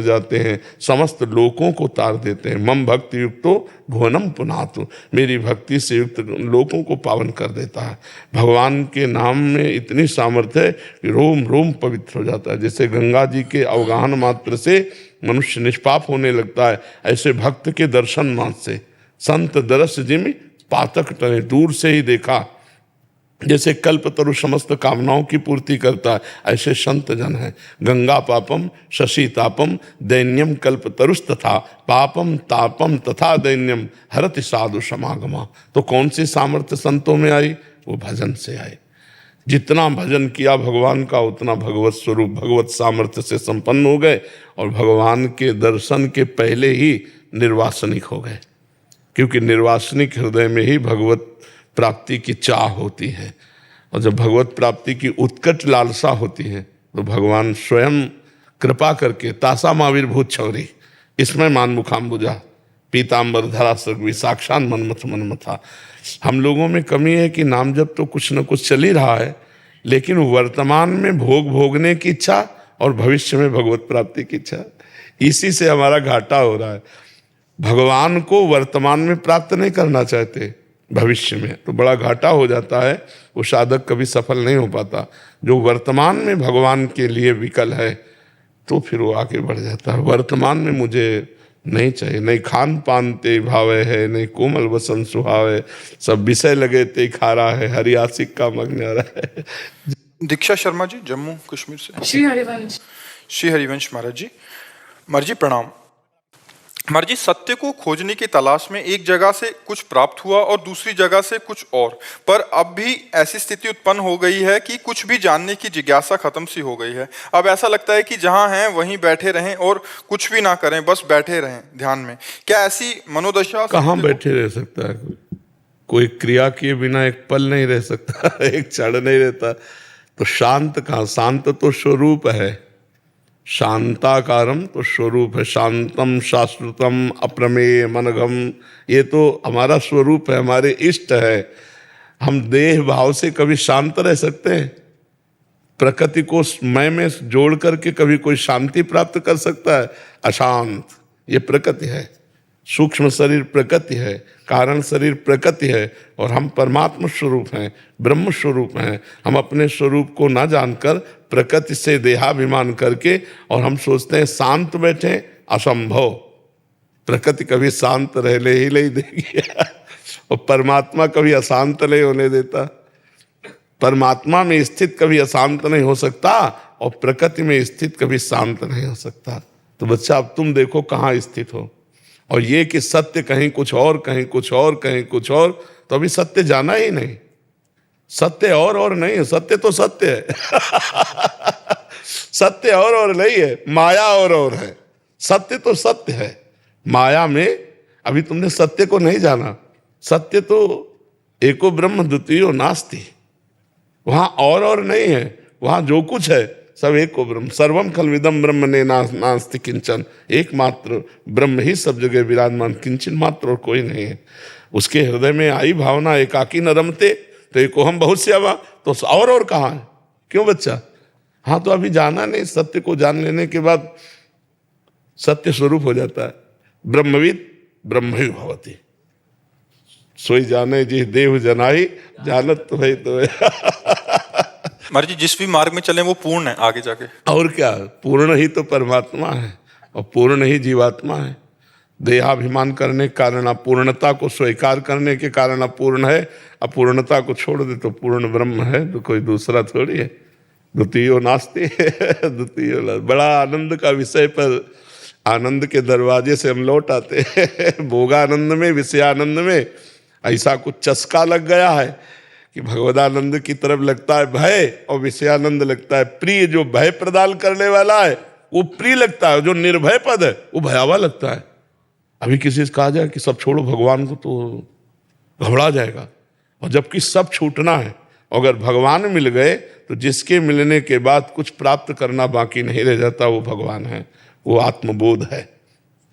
जाते हैं, समस्त लोकों को तार देते हैं। मम भक्ति युक्तो भुवनम पुनातु, मेरी भक्ति से युक्त लोकों को पावन कर देता है। भगवान के नाम में इतनी सामर्थ्य है कि रोम रोम पवित्र हो जाता है। जैसे गंगा जी के अवगाहन मात्र से मनुष्य निष्पाप होने लगता है, ऐसे भक्त के दर्शन मात्र से संत दरस जिम पातक टने, दूर से ही देखा जैसे कल्पतरु समस्त कामनाओं की पूर्ति करता है, ऐसे संत जन हैं। गंगा पापम शशि तापम दैन्यम कल्पतरुस तथा, पापम तापम तथा दैन्यम हरति साधु समागमा। तो कौन सी सामर्थ्य संतों में आई? वो भजन से आई। जितना भजन किया भगवान का, उतना भगवत स्वरूप भगवत सामर्थ्य से संपन्न हो गए, और भगवान के दर्शन के पहले ही निर्वासनिक हो गए। क्योंकि निर्वासनिक हृदय में ही भगवत प्राप्ति की चाह होती है, और जब भगवत प्राप्ति की उत्कट लालसा होती है तो भगवान स्वयं कृपा करके तासा माविर्भूत छौरी, इसमें मान मुखाम्बुजा पीताम्बर धरा सृग्वी साक्षान मनमथ मनमथा। हम लोगों में कमी है कि नाम जब तो कुछ न कुछ चल ही रहा है, लेकिन वर्तमान में भोगने की इच्छा और भविष्य में भगवत प्राप्ति की इच्छा, इसी से हमारा घाटा हो रहा है। भगवान को वर्तमान में प्राप्त नहीं करना चाहते, भविष्य में तो बड़ा घाटा हो जाता है, वो साधक कभी सफल नहीं हो पाता। जो वर्तमान में भगवान के लिए विकल है तो फिर वो आगे बढ़ जाता है। वर्तमान में मुझे नहीं चाहिए, नहीं खान पान ते भावे है, नहीं कोमल वसन सुहावे, सब विषय लगे ते खारा है, हरि आशिक का मग्न है। दीक्षा शर्मा जी जम्मू कश्मीर से। श्री हरिवंश महाराज जी। महाराज जी प्रणाम। महाराज जी, सत्य को खोजने की तलाश में एक जगह से कुछ प्राप्त हुआ और दूसरी जगह से कुछ और, पर अब भी ऐसी स्थिति उत्पन्न हो गई है कि कुछ भी जानने की जिज्ञासा खत्म सी हो गई है। अब ऐसा लगता है कि जहां हैं वहीं बैठे रहें और कुछ भी ना करें, बस बैठे रहें ध्यान में। क्या ऐसी मनोदशा? कहाँ बैठे रह सकता है कोई क्रिया किए बिना एक पल नहीं रह सकता, एक क्षण नहीं रहता। तो शांत कहाँ? शांत तो स्वरूप है, शांताकारम तो स्वरूप है। शांतम शाश्वतम अप्रमेय मनघम, ये तो हमारा स्वरूप है, हमारे इष्ट है। हम देह भाव से कभी शांत रह सकते हैं? प्रकृति को मैं में जोड़ करके कभी कोई शांति प्राप्त कर सकता है? अशांत, ये प्रकृति है। सूक्ष्म शरीर प्रकृति है, कारण शरीर प्रकृति है, और हम परमात्मा स्वरूप हैं, ब्रह्म स्वरूप हैं। हम अपने स्वरूप को ना जानकर प्रकृति से देहाभिमान करके और हम सोचते हैं शांत बैठे, असंभव। प्रकृति कभी शांत रहने ही नहीं देगी और परमात्मा कभी अशांत नहीं होने देता। परमात्मा में स्थित कभी अशांत नहीं हो सकता और प्रकृति में स्थित कभी शांत नहीं हो सकता। तो बच्चा अब तुम देखो कहाँ स्थित हो। और ये कि सत्य कहीं कुछ और, कहीं कुछ और, कहीं कुछ और, तो अभी सत्य जाना ही नहीं। सत्य और नहीं है, सत्य तो सत्य है। सत्य और नहीं है, माया और है। सत्य तो सत्य है, माया में अभी तुमने सत्य को नहीं जाना। सत्य तो एको ब्रह्म द्वितीयो नास्ति, वहां और नहीं है, वहां जो कुछ है सब एको ब्रह्म। सर्वम खल्विदम ब्रह्म ने नास्ति किंचन, एकमात्र ब्रह्म ही सब जगह विराजमान, किंचन मात्र और कोई नहीं है। उसके हृदय में आई भावना एकाकी न रमते, तो एको हम बहुत श्यावा, तो और कहाँ है? क्यों बच्चा? हाँ, तो अभी जाना नहीं। सत्य को जान लेने के बाद सत्य स्वरूप हो जाता है। ब्रह्मविद ब्रह्म ही भवति, सोई जाने जी देव जनाई, जानत तो है तो है। महाराज जी जिस भी मार्ग में चले वो पूर्ण है आगे जाके। और क्या, पूर्ण ही तो परमात्मा है और पूर्ण ही जीवात्मा है। देहाभिमान करने के कारण अपूर्णता को स्वीकार करने के कारण अपूर्ण है, अपूर्णता को छोड़ दे तो पूर्ण ब्रह्म है, तो कोई दूसरा थोड़ी है। द्वितीयो नास्ति, द्वितीयो। बड़ा आनंद का विषय पर आनंद के दरवाजे से हम लौट आते हैं। भोगानंद में, विषयानंद में ऐसा कुछ चस्का लग गया है कि भगवदानंद की तरफ लगता है भय और विषयानंद लगता है प्रिय। जो भय प्रदान करने वाला है वो प्रिय लगता है, जो निर्भय पद है वो भयावह लगता है। अभी किसी से कहा जाए कि सब छोड़ो भगवान को तो घबरा जाएगा, और जबकि सब छूटना है। अगर भगवान मिल गए तो जिसके मिलने के बाद कुछ प्राप्त करना बाकी नहीं रह जाता, वो भगवान है, वो आत्मबोध है।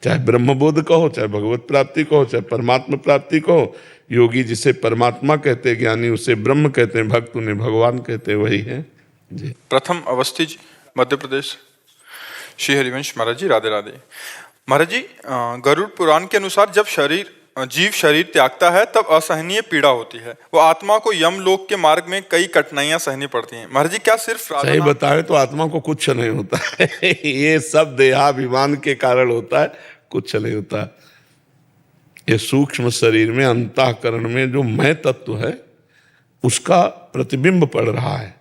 चाहे ब्रह्मबोध कहो, चाहे भगवत प्राप्ति कहो, चाहे परमात्मा प्राप्ति कहो। योगी जिसे परमात्मा कहते, ज्ञानी उसे ब्रह्म कहते हैं, भक्त उन्हें भगवान कहते, वही है जी। प्रथम अवस्थिज मध्य प्रदेश। श्री हरिवंश महाराज जी, राधे राधे। महाराज जी, गरुड़ पुराण के अनुसार जब जीव शरीर त्यागता है तब असहनीय पीड़ा होती है, वो आत्मा को यमलोक के मार्ग में कई कठिनाइयां सहनी पड़ती हैं। महाराज जी क्या सिर्फ सही बताएं तो आत्मा को कुछ नहीं होता है। ये सब देहाभिमान के कारण होता है, कुछ नहीं होता। ये सूक्ष्म शरीर में, अंतःकरण में जो मैं तत्व है उसका प्रतिबिंब पड़ रहा है,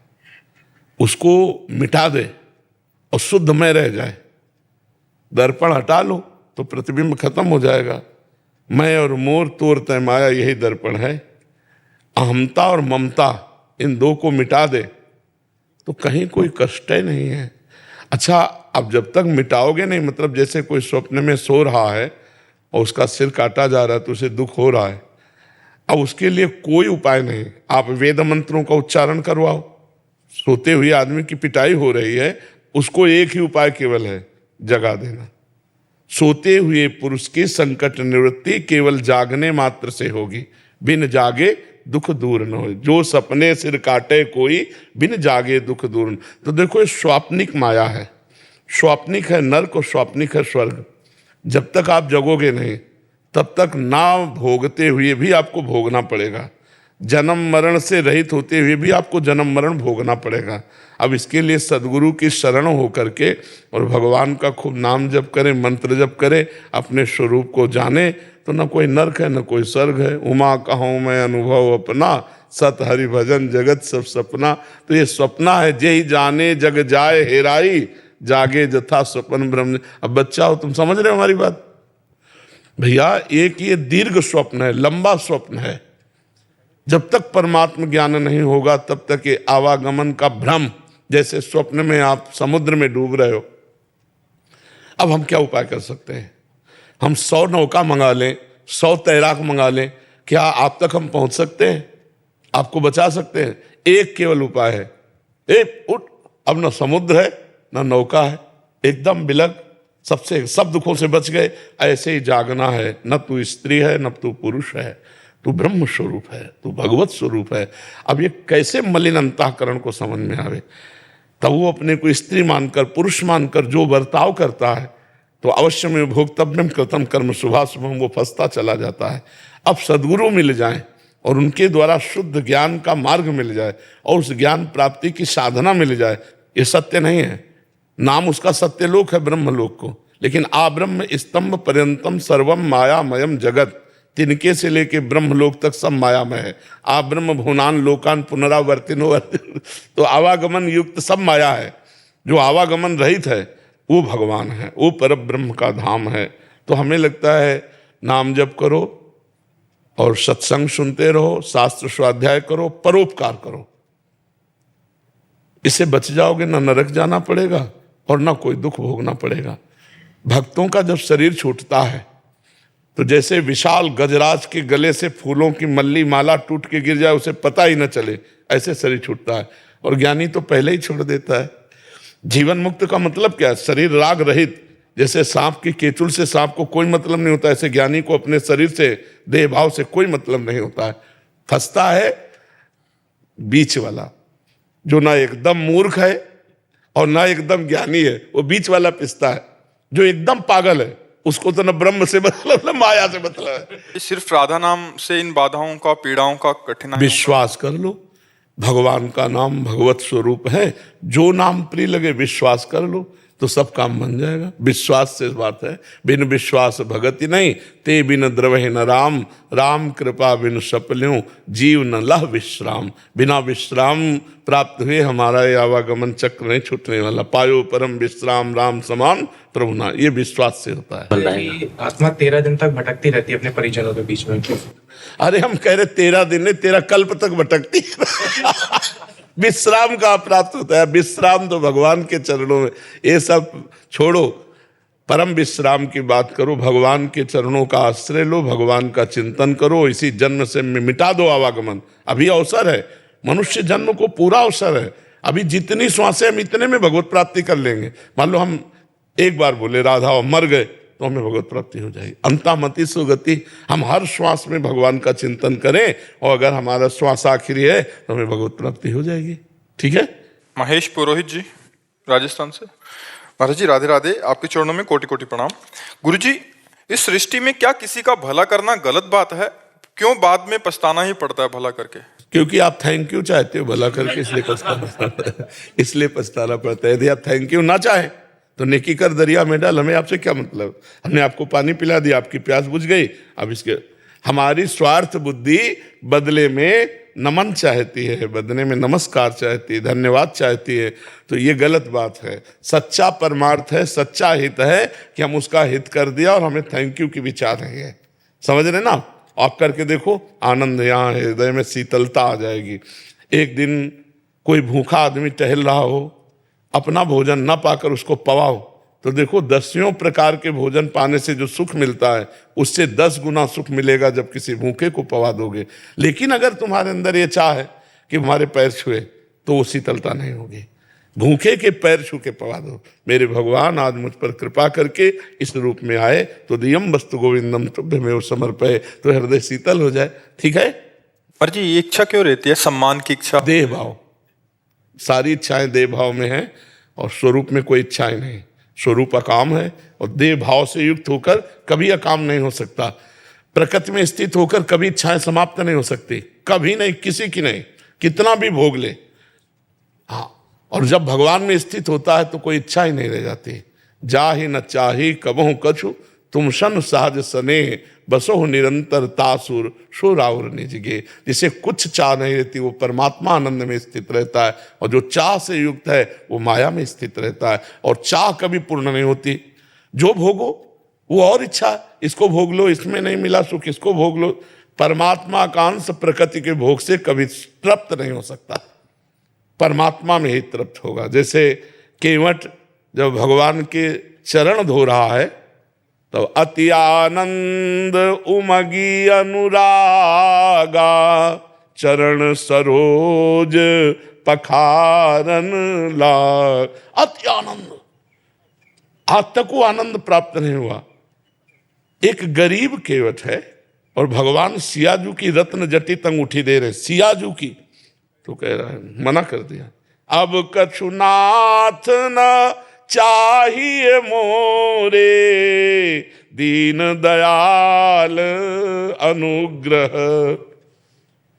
उसको मिटा दे और शुद्ध में रह जाए। दर्पण हटा लो तो प्रतिबिंब खत्म हो जाएगा। मैं और मोर तोर तय माया, यही दर्पण है। अहमता और ममता, इन दो को मिटा दे तो कहीं कोई कष्ट ही नहीं है। अच्छा, अब जब तक मिटाओगे नहीं, मतलब जैसे कोई स्वप्न में सो रहा है और उसका सिर काटा जा रहा है तो उसे दुख हो रहा है। अब उसके लिए कोई उपाय नहीं, आप वेद मंत्रों का उच्चारण करवाओ। सोते हुए आदमी की पिटाई हो रही है, उसको एक ही उपाय केवल है, जगा देना। सोते हुए पुरुष की संकट निवृत्ति केवल जागने मात्र से होगी, बिन जागे दुख दूर न हो। जो सपने सिर काटे कोई, बिन जागे दुख दूर न। तो देखो, ये स्वाप्निक माया है, स्वाप्निक है नरक और स्वाप्निक है स्वर्ग। जब तक आप जगोगे नहीं तब तक ना भोगते हुए भी आपको भोगना पड़ेगा, जन्म मरण से रहित होते हुए भी आपको जन्म मरण भोगना पड़ेगा। अब इसके लिए सदगुरु की शरण होकर के और भगवान का खूब नाम जप करें, मंत्र जप करें, अपने स्वरूप को जाने, तो न कोई नरक है न कोई स्वर्ग है। उमा कहूँ मैं अनुभव अपना, सत हरि भजन जगत सब सपना। तो ये सपना है, जे ही जाने जग जाए हेराई, जागे जथा स्वप्न ब्रह्म। अब बच्चा हो, तुम समझ रहे हो हमारी बात भैया? एक ये दीर्घ स्वप्न है, लंबा स्वप्न है। जब तक परमात्म ज्ञान नहीं होगा तब तक ये आवागमन का भ्रम, जैसे स्वप्न में आप समुद्र में डूब रहे हो। अब हम क्या उपाय कर सकते हैं? हम 100 नौका मंगा लें, 100 तैराक मंगा लें, क्या आप तक हम पहुंच सकते हैं? आपको बचा सकते हैं? एक केवल उपाय है, उठ। अब न समुद्र है न नौका है, एकदम बिलग, सब दुखों से बच गए। ऐसे ही जागना है, न तू स्त्री है न तू पुरुष है, तू ब्रह्म स्वरूप है, तू भगवत स्वरूप है। अब ये कैसे मलिन अंतःकरण को समझ में आवे? तब वो अपने को स्त्री मानकर, पुरुष मानकर जो बर्ताव करता है तो अवश्य में भोक्तव्यम कृतम कर्म शुभाशुभम, वो फंसता चला जाता है। अब सद्गुरु मिल जाए और उनके द्वारा शुद्ध ज्ञान का मार्ग मिल जाए और उस ज्ञान प्राप्ति की साधना मिल जाए। ये सत्य नहीं है, नाम उसका सत्यलोक है, ब्रह्मलोक को। लेकिन आ ब्रह्म स्तंभ पर्यंतम सर्वम मायामयम जगत, तिनके से लेके ब्रह्मलोक तक सब मायामय है। आ ब्रह्म भुवनान लोकान पुनरावर्तिनो, तो आवागमन युक्त सब माया है। जो आवागमन रहित है वो भगवान है, वो परब्रह्म का धाम है। तो हमें लगता है नाम जप करो और सत्संग सुनते रहो, शास्त्र स्वाध्याय करो, परोपकार करो, इससे बच जाओगे। ना नरक जाना पड़ेगा और ना कोई दुख भोगना पड़ेगा। भक्तों का जब शरीर छूटता है तो जैसे विशाल गजराज के गले से फूलों की मल्ली माला टूट के गिर जाए, उसे पता ही न चले, ऐसे शरीर छूटता है। और ज्ञानी तो पहले ही छोड़ देता है। जीवन मुक्त का मतलब क्या है? शरीर राग रहित। जैसे सांप की केचुल से सांप को कोई मतलब नहीं होता, ऐसे ज्ञानी को अपने शरीर से, देह भाव से कोई मतलब नहीं होता है। फंसता है बीच वाला, जो ना एकदम मूर्ख है और ना एकदम ज्ञानी है, वो बीच वाला पिसता है। जो एकदम पागल है उसको तो न ब्रह्म से मतलब न माया से मतलब है। सिर्फ राधा नाम से इन बाधाओं का, पीड़ाओं का, कठिनाई विश्वास कर लो, भगवान का नाम भगवत स्वरूप है। जो नाम प्रिय लगे विश्वास कर लो तो सब काम बन जाएगा। विश्वास से बात है। बिन विश्वास भगति नहीं, ते बिन द्रवहि न राम, राम कृपा बिन सपल्यों, जीव न लह विश्राम। बिना विश्राम प्राप्त हुए हमारा ये आवागमन चक्र नहीं छूटने वाला। पायो परम विश्राम राम समान प्रभु ना, ये विश्वास से होता है। आत्मा 13 दिन तक भटकती रहती है अपने परिजनों के बीच में। अरे हम कह रहे 13 दिन नहीं, 13 कल्प तक भटकती विश्राम का प्राप्त होता है। विश्राम तो भगवान के चरणों में। ये सब छोड़ो, परम विश्राम की बात करो। भगवान के चरणों का आश्रय लो, भगवान का चिंतन करो। इसी जन्म से मिटा दो आवागमन। अभी अवसर है, मनुष्य जन्म को पूरा अवसर है। अभी जितनी श्वासें हम इतने में भगवत प्राप्ति कर लेंगे। मान लो हम एक बार बोले राधा और मर गए तो हमें भगवत प्राप्ति हो जाएगी। अंतामति सुगति। हम हर श्वास में भगवान का चिंतन करें और अगर हमारा श्वास आखिरी है तो हमें भगवत प्राप्ति हो जाएगी। ठीक है। महेश पुरोहित जी राजस्थान से। महाराज जी राधे राधे, आपके चरणों में कोटि कोटि प्रणाम। गुरु जी, इस सृष्टि में क्या किसी का भला करना गलत बात है? क्यों बाद में पछताना ही पड़ता है भला करके? क्योंकि आप थैंक यू चाहते हो भला करके, इसलिए पछताना पड़ता है। यदि आप थैंक यू ना चाहें तो नेकी कर दरिया में डाल, हमें आपसे क्या मतलब? हमने आपको पानी पिला दिया, आपकी प्यास बुझ गई। अब इसके हमारी स्वार्थ बुद्धि बदले में नमन चाहती है, बदले में नमस्कार चाहती है, धन्यवाद चाहती है। तो ये गलत बात है। सच्चा परमार्थ है, सच्चा हित है कि हम उसका हित कर दिया और हमें थैंक यू की विचार है। समझ रहे ना? आप करके देखो, आनंद यहाँ हृदय में शीतलता आ जाएगी। एक दिन कोई भूखा आदमी टहल रहा हो, अपना भोजन न पाकर उसको पवाओ तो देखो 10 प्रकार के भोजन पाने से जो सुख मिलता है उससे 10 गुना सुख मिलेगा जब किसी भूखे को पवा दोगे। लेकिन अगर तुम्हारे अंदर ये चाह है कि हमारे पैर छुए तो वो शीतलता नहीं होगी। भूखे के पैर छू के पवा दो, मेरे भगवान आज मुझ पर कृपा करके इस रूप में आए तो दियम वस्तु गोविंदम तुभ्यमेव समर्पये, तो हृदय शीतल हो जाए। ठीक है। पर जी ये इच्छा क्यों रहती है, सम्मान की इच्छा? देह भाव, सारी इच्छाएं देह भाव में है और स्वरूप में कोई इच्छाएं नहीं। स्वरूप अकाम है और देह भाव से युक्त होकर कभी अकाम नहीं हो सकता। प्रकृति में स्थित होकर कभी इच्छाएं समाप्त नहीं हो सकती, कभी नहीं, किसी की नहीं, कितना भी भोग ले। हाँ, और जब भगवान में स्थित होता है तो कोई इच्छा ही नहीं रह जाती। जा ही न चाही कबहु कछु, तुम सन सहज सने बसो निरंतर तासुर शोराउर निजगे। जिसे कुछ चाह नहीं रहती वो परमात्मा आनंद में स्थित रहता है, और जो चाह से युक्त है वो माया में स्थित रहता है। और चाह कभी पूर्ण नहीं होती। जो भोगो वो और इच्छा, इसको भोग लो, इसमें नहीं मिला सुख, इसको भोग लो। परमात्मा का अंश प्रकृति के भोग से कभी तृप्त नहीं हो सकता, परमात्मा में ही तृप्त होगा। जैसे केवट जब भगवान के चरण धो रहा है तो अति आनंद उमगी अनुरागा, चरण सरोज पखारन लाग। अति आनंद, आज तक वो आनंद प्राप्त नहीं हुआ। एक गरीब केवट है और भगवान सियाजू की रत्न जटित अंगूठी दे रहे, सियाजू की, तो कह रहा है, मना कर दिया। अब कछु नाथ न चाहिए मोरे, दीन दयाल अनुग्रह,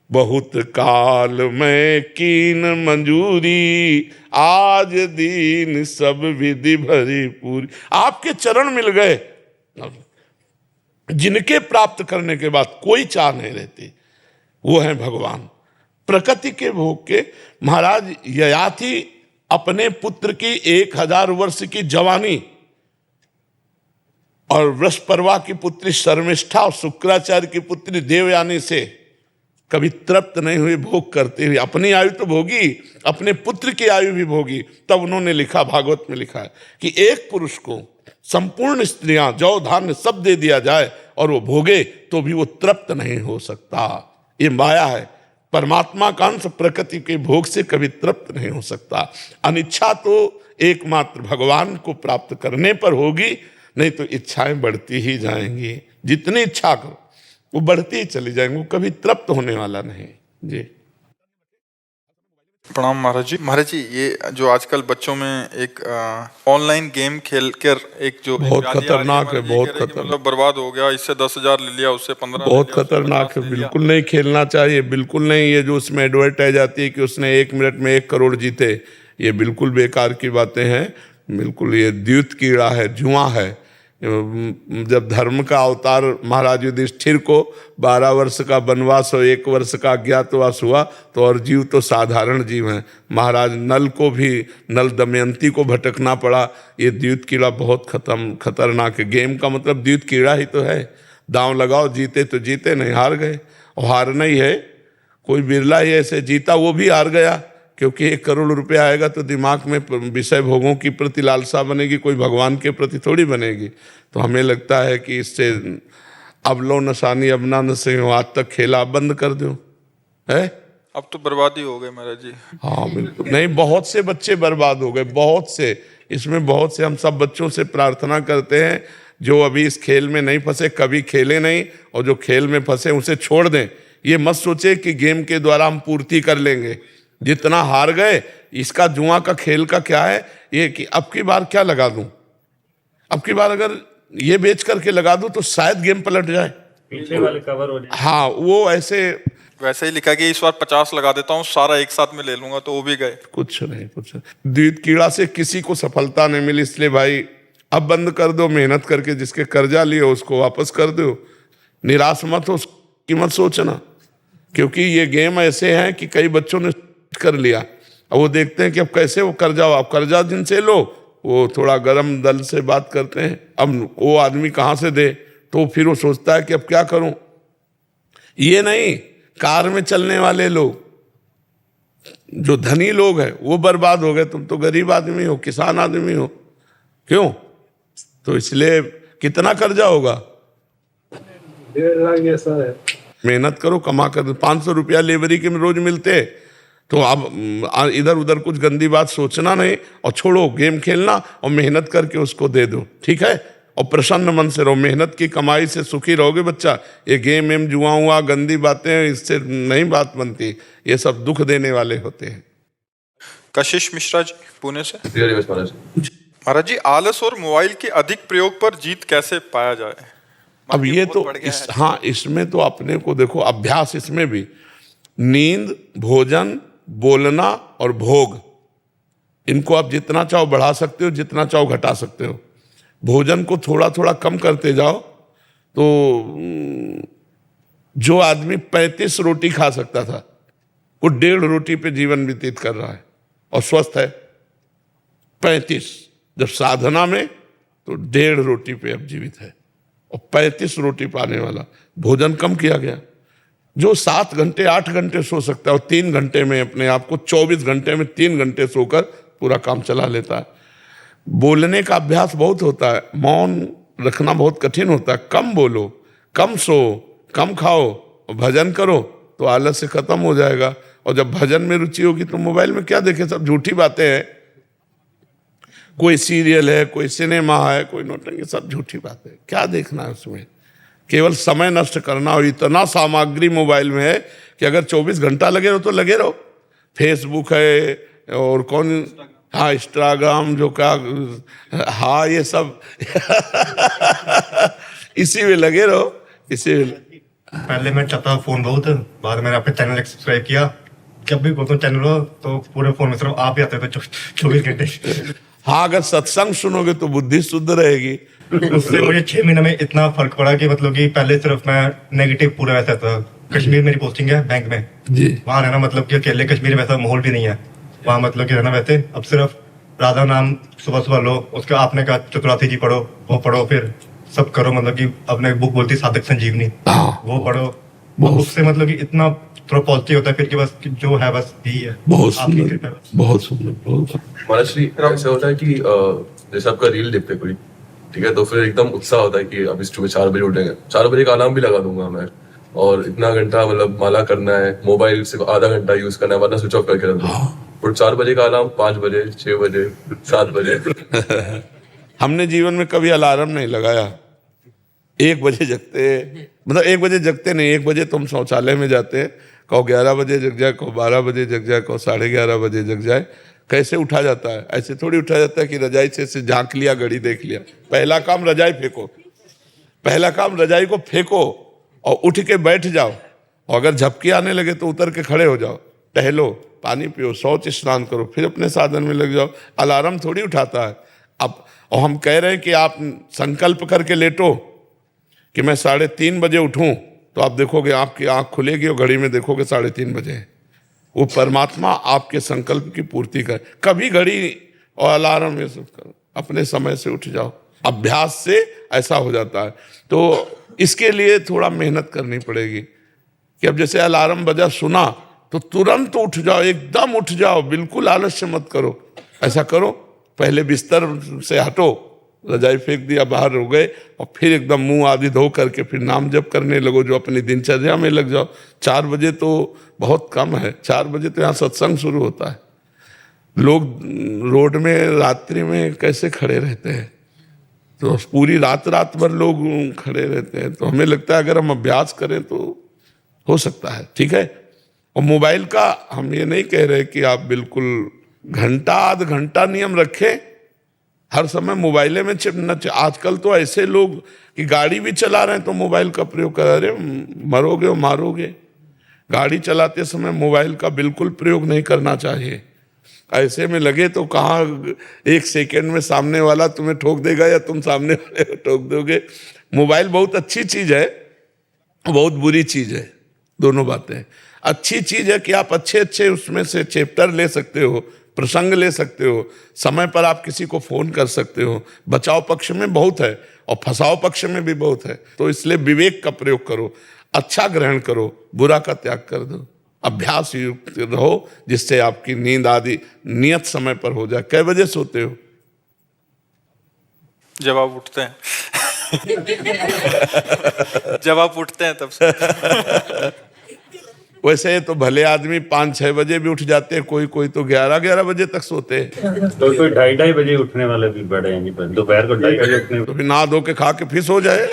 बहुत काल में कीन मंजूरी, आज दीन सब विधि भरी पूरी। आपके चरण मिल गए, जिनके प्राप्त करने के बाद कोई चाह नहीं रहती, वो है भगवान। प्रकृति के भोग के महाराज ययाति अपने पुत्र की 1000 वर्ष की जवानी और वृषपर्वा की पुत्री शर्मिष्ठा और शुक्राचार्य की पुत्री देवयानी से कभी तृप्त नहीं हुए, भोग करते हुए अपनी आयु तो भोगी, अपने पुत्र की आयु भी भोगी। तब उन्होंने लिखा, भागवत में लिखा है कि एक पुरुष को संपूर्ण स्त्रियां, जौ धान्य सब दे दिया जाए और वो भोगे तो भी वो तृप्त नहीं हो सकता। ये माया है। परमात्मा का अंश प्रकृति के भोग से कभी तृप्त नहीं हो सकता। अनिच्छा तो एकमात्र भगवान को प्राप्त करने पर होगी, नहीं तो इच्छाएं बढ़ती ही जाएंगी। जितनी इच्छा करो वो बढ़ती ही चली जाएंगी, वो कभी तृप्त होने वाला नहीं। जी प्रणाम महाराज जी। महाराज जी, ये जो आजकल बच्चों में एक ऑनलाइन गेम खेल कर एक जो बहुत खतरनाक है, बहुत खतरनाक, मतलब बर्बाद हो गया, इससे 10,000 ले लिया, उससे 15 बहुत खतरनाक है। बिल्कुल नहीं खेलना चाहिए, बिल्कुल नहीं। ये जो उसमें एडवर्टाइज आती है कि उसने 1 मिनट में 1 करोड़ जीते, ये बिल्कुल बेकार की बातें हैं। बिल्कुल ये द्यूत कीड़ा है, जुआ है। जब धर्म का अवतार महाराज युधिष्ठिर को 12 वर्ष का वनवास और 1 वर्ष का अज्ञातवास हुआ, तो और जीव तो साधारण जीव हैं। महाराज नल को भी, नल दमयंती को भटकना पड़ा। ये द्यूत कीड़ा बहुत खतरनाक है। गेम का मतलब द्यूत कीड़ा ही तो है। दांव लगाओ, जीते तो जीते, नहीं हार गए। और हारना ही है, कोई बिरला ही ऐसे जीता, वो भी हार गया, क्योंकि 1 करोड़ रुपया आएगा तो दिमाग में विषय भोगों की प्रति लालसा बनेगी, कोई भगवान के प्रति थोड़ी बनेगी। तो हमें लगता है कि इससे अब लो नशानी अब ना नशे हो, आज तक खेला बंद कर दो है। अब तो बर्बादी हो गई महाराज जी। हाँ बिल्कुल नहीं, बहुत से बच्चे बर्बाद हो गए, बहुत से। इसमें बहुत से हम सब बच्चों से प्रार्थना करते हैं जो अभी इस खेल में नहीं फंसे, कभी खेले नहीं, और जो खेल में फंसे उसे छोड़ दें। ये मत सोचे कि गेम के द्वारा हम पूर्ति कर लेंगे। जितना हार गए, इसका जुआ का खेल का क्या है ये कि अब की बार क्या लगा दूं, अब की बार अगर ये बेच करके लगा दूं तो शायद गेम पलट जाए, पीछे वाले कवर हो जाए। हाँ, वो ऐसे वैसे ही लिखा कि इस बार 50 लगा देता हूँ, सारा एक साथ में ले लूंगा, तो वो भी गए। कुछ नहीं। द्यूत कीड़ा से किसी को सफलता नहीं मिली, इसलिए भाई अब बंद कर दो। मेहनत करके जिसके कर्जा लिए उसको वापस कर दो। निराश मत हो, उसकी मत सोचना, क्योंकि ये गेम ऐसे हैं कि कई बच्चों ने कर लिया। अब वो देखते हैं कि अब कैसे वो कर्जा, आप कर्जा जिनसे लो वो थोड़ा गर्म दल से बात करते हैं, अब वो आदमी कहाँ से दे, तो फिर वो सोचता है कि अब क्या करूं। ये नहीं, कार में चलने वाले लोग, जो धनी लोग हैं वो बर्बाद हो गए। तुम तो गरीब आदमी हो, किसान आदमी हो, क्यों? तो इसलिए कितना कर्जा होगा? 1.5 लाख ऐसा है। मेहनत करो, कमा कर 500 रुपया लेबरी के रोज मिलते, तो अब इधर उधर कुछ गंदी बात सोचना नहीं और छोड़ो गेम खेलना और मेहनत करके उसको दे दो, ठीक है? और प्रसन्न मन से रहो, मेहनत की कमाई से सुखी रहोगे बच्चा। ये गेम एम जुआ हुआ गंदी बातें, इससे नहीं बात बनती, ये सब दुख देने वाले होते हैं। कशिश मिश्रा जी पुणे से। महाराज जी, आलस और मोबाइल के अधिक प्रयोग पर जीत कैसे पाया जाए? अब ये तो हाँ, इसमें तो अपने को देखो, अभ्यास इसमें भी, नींद, भोजन, बोलना और भोग, इनको आप जितना चाहो बढ़ा सकते हो, जितना चाहो घटा सकते हो। भोजन को थोड़ा थोड़ा कम करते जाओ, तो जो आदमी 35 रोटी खा सकता था वो 1.5 रोटी पे जीवन व्यतीत कर रहा है और स्वस्थ है। 35, जब साधना में तो 1.5 रोटी पे अब जीवित है, और 35 रोटी पाने वाला। भोजन कम किया गया। जो 7 घंटे 8 घंटे सो सकता है और 3 घंटे में अपने आप को 24 घंटे में 3 घंटे सोकर पूरा काम चला लेता है। बोलने का अभ्यास बहुत होता है, मौन रखना बहुत कठिन होता है। कम बोलो, कम सो, कम खाओ और भजन करो तो आलस से खत्म हो जाएगा। और जब भजन में रुचि होगी तो मोबाइल में क्या देखे, सब झूठी बातें हैं। कोई सीरियल है, कोई सिनेमा है, कोई नौटंकी, सब झूठी बातें, क्या देखना है उसमें? केवल समय नष्ट करना। और इतना सामग्री मोबाइल में है कि अगर 24 घंटा लगे रहो तो लगे रहो। फेसबुक है और कौन, हाँ इंस्टाग्राम, जो क्या, हाँ ये सब इसी में लगे रहो, इसी में। पहले मैं चलाता फोन बहुत, बाद में मैंने अपने चैनल सब्सक्राइब किया। जब भी कोई चैनल हो तो पूरे फोन में सिर्फ आप ही आते थे 24 घंटे। हाँ, अगर सत्संग सुनोगे तो बुद्धि शुद्ध रहेगी। उससे मुझे 6 महीने में इतना फर्क पड़ा कि मतलब कि पहले सिर्फ मैं नेगेटिव पूरा वैसा था। कश्मीर मेरी पोस्टिंग है बैंक में जी, वहाँ रहना मतलब कि अकेले कश्मीर में वैसा माहौल भी नहीं है। वहाँ मतलब कि रहना वैसे अब सिर्फ राधा नाम सुबह सुबह लो, उसके आपने कहा चतुरासी जी पढ़ो, वो पढ़ो, फिर सब करो, मतलब कि अपने बुक बोलती है साधक संजीवनी, वो पढ़ो, वो बुक से मतलब कि इतना थोड़ा पॉजिटिव होता है फिर कि बस कि जो है बस यही है। बहुत आपकी सुंदर, कृपा है बस। बहुत सुंदर, बहुत सुंदर। महाराज जी ऐसा होता है कि जैसे आपका रील देखते कोई, ठीक है, तो फिर एकदम उत्साह होता है कि अब इस सुबह 4 बजे उठेंगे, 4 बजे का अलार्म भी लगा दूंगा मैं, और इतना घंटा मतलब माला करना है, मोबाइल सिर्फ आधा घंटा यूज करना है, वरना स्विच ऑफ करके रख दो। और 4 बजे का अलार्म 5 बजे, 6 बजे, 7 बजे। हमने जीवन में कभी अलार्म नहीं लगाया। 1 बजे जगते, मतलब 1 बजे जगते नहीं, 1 बजे तुम शौचालय में जाते, कहो 11 बजे जग जाए, कहो 12 बजे जग जाए, कहो 11:30 बजे जग जाए। कैसे उठा जाता है? ऐसे थोड़ी उठा जाता है कि रजाई से झांक लिया, घड़ी देख लिया। पहला काम रजाई फेंको, पहला काम रजाई को फेंको और उठ के बैठ जाओ, और अगर झपकी आने लगे तो उतर के खड़े हो जाओ, टहलो, पानी पियो, शौच स्नान करो, फिर अपने साधन में लग जाओ। अलार्म थोड़ी उठाता है। अब और हम कह रहे हैं कि आप संकल्प करके लेटो कि मैं 3:30 बजे उठूं, तो आप देखोगे आपकी आंख खुलेगी और घड़ी में देखोगे 3:30 बजे। वो परमात्मा आपके संकल्प की पूर्ति करे। कभी घड़ी और अलार्म ये सब करो, अपने समय से उठ जाओ। अभ्यास से ऐसा हो जाता है। तो इसके लिए थोड़ा मेहनत करनी पड़ेगी कि अब जैसे अलार्म बजा, सुना तो तुरंत उठ जाओ, एकदम उठ जाओ, बिल्कुल आलस्य मत करो। ऐसा करो, पहले बिस्तर से हटो, रजाई फेंक दिया, बाहर हो गए, और फिर एकदम मुंह आदि धो करके फिर नाम जप करने लगो, जो अपनी दिनचर्या में लग जाओ। 4 बजे तो बहुत कम है, 4 बजे तो यहाँ सत्संग शुरू होता है। लोग रोड में रात्रि में कैसे खड़े रहते हैं, तो पूरी रात भर लोग खड़े रहते हैं। तो हमें लगता है अगर हम अभ्यास करें तो हो सकता है, ठीक है। और मोबाइल का हम ये नहीं कह रहे कि आप बिल्कुल घंटा आध घंटा नियम रखें, हर समय मोबाइले में चिपना। आजकल तो ऐसे लोग कि गाड़ी भी चला रहे हैं तो मोबाइल का प्रयोग कर रहे, मरोगे और मारोगे। गाड़ी चलाते समय मोबाइल का बिल्कुल प्रयोग नहीं करना चाहिए। ऐसे में लगे तो कहाँ 1 सेकेंड में सामने वाला तुम्हें ठोक देगा या तुम सामने वाले को ठोक दोगे। मोबाइल बहुत अच्छी चीज है, बहुत बुरी चीज है, दोनों बातें। अच्छी चीज है कि आप अच्छे उसमें से चैप्टर ले सकते हो, प्रसंग ले सकते हो, समय पर आप किसी को फोन कर सकते हो। बचाव पक्ष में बहुत है और फंसाव पक्ष में भी बहुत है। तो इसलिए विवेक का प्रयोग करो, अच्छा ग्रहण करो, बुरा का त्याग कर दो, अभ्यास युक्त रहो, जिससे आपकी नींद आदि नियत समय पर हो जाए। कै बजे सोते हो? जब आप उठते हैं। जब आप उठते हैं तब से। वैसे तो भले आदमी 5-6 बजे भी उठ जाते हैं, कोई तो 11-11 बजे तक सोते हैं। तो कोई 2:30 बजे उठने वाले भी बड़े हैं, नहीं दोपहर को 2:30 बजे उठने। तो फिर नहा धो के खा के फिर सो जाए।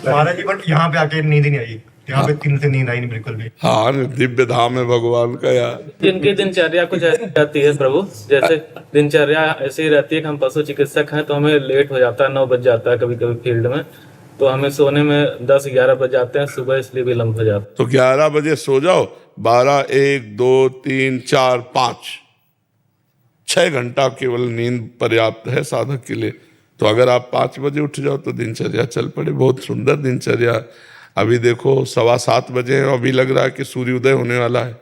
महाराज जी बट यहाँ पे आके नींद ही नहीं आई, यहाँ पे 3 से नींद आई नहीं बिल्कुल भी। हाँ, दिव्य धाम है भगवान का यार। जिनकी दिनचर्या कुछ ऐसी रहती है प्रभु, जैसे दिनचर्या ऐसी रहती है कि हम पशु चिकित्सक हैं तो हमें लेट हो जाता है, 9 बज जाता है कभी कभी फील्ड में, तो हमें सोने में 10-11 बज जाते हैं सुबह, इसलिए विलम्ब हो जाता है। तो 11 बजे सो जाओ, 12, 1, 2, 3, 4, 5, 6 घंटा केवल नींद पर्याप्त है साधक के लिए। तो अगर आप 5 बजे उठ जाओ तो दिनचर्या चल पड़े। बहुत सुंदर दिनचर्या। अभी देखो 7:15 बजे हैं, अभी लग रहा है कि सूर्योदय होने वाला है।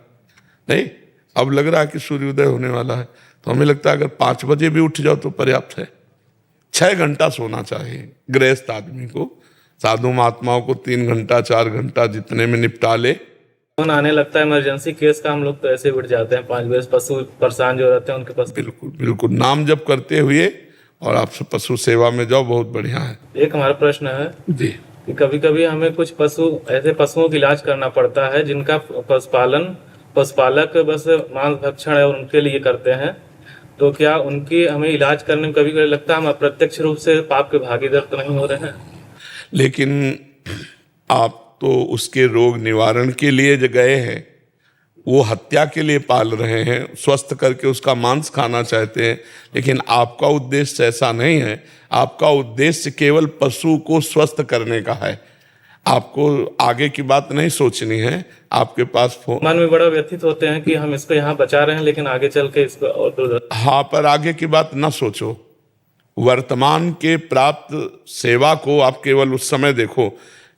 नहीं, अब लग रहा है कि सूर्योदय होने वाला है। तो हमें लगता है अगर 5 बजे भी उठ जाओ तो पर्याप्त है। 6 घंटा सोना चाहिए गृहस्थ आदमी को। साधु महात्माओं को 3 घंटा 4 घंटा जितने में निपटा ले। फोन आने लगता है इमरजेंसी केस का, हम लोग तो ऐसे उठ जाते हैं 5 बजे। पशु परेशान जो रहते हैं उनके पास बिल्कुल नाम जप करते हुए और आप पशु सेवा में जाओ, बहुत बढ़िया है। एक हमारा प्रश्न है जी कि कभी कभी हमें कुछ ऐसे पशुओं का इलाज करना पड़ता है जिनका पशुपालक बस मांस भक्षण है और उनके लिए करते हैं, तो क्या उनकी हमें इलाज करने में कभी कभी लगता है हम अप्रत्यक्ष रूप से पाप के भागीदार तो नहीं हो रहे हैं? लेकिन आप तो उसके रोग निवारण के लिए जो गए हैं, वो हत्या के लिए पाल रहे हैं, स्वस्थ करके उसका मांस खाना चाहते हैं। लेकिन आपका उद्देश्य ऐसा नहीं है। आपका उद्देश्य केवल पशु को स्वस्थ करने का है। आपको आगे की बात नहीं सोचनी है। आपके पास मन में बड़ा व्यथित होते हैं कि हम इसको यहाँ बचा रहे हैं लेकिन आगे चल के इसको और हाँ, पर आगे की बात ना सोचो। वर्तमान के प्राप्त सेवा को आप केवल उस समय देखो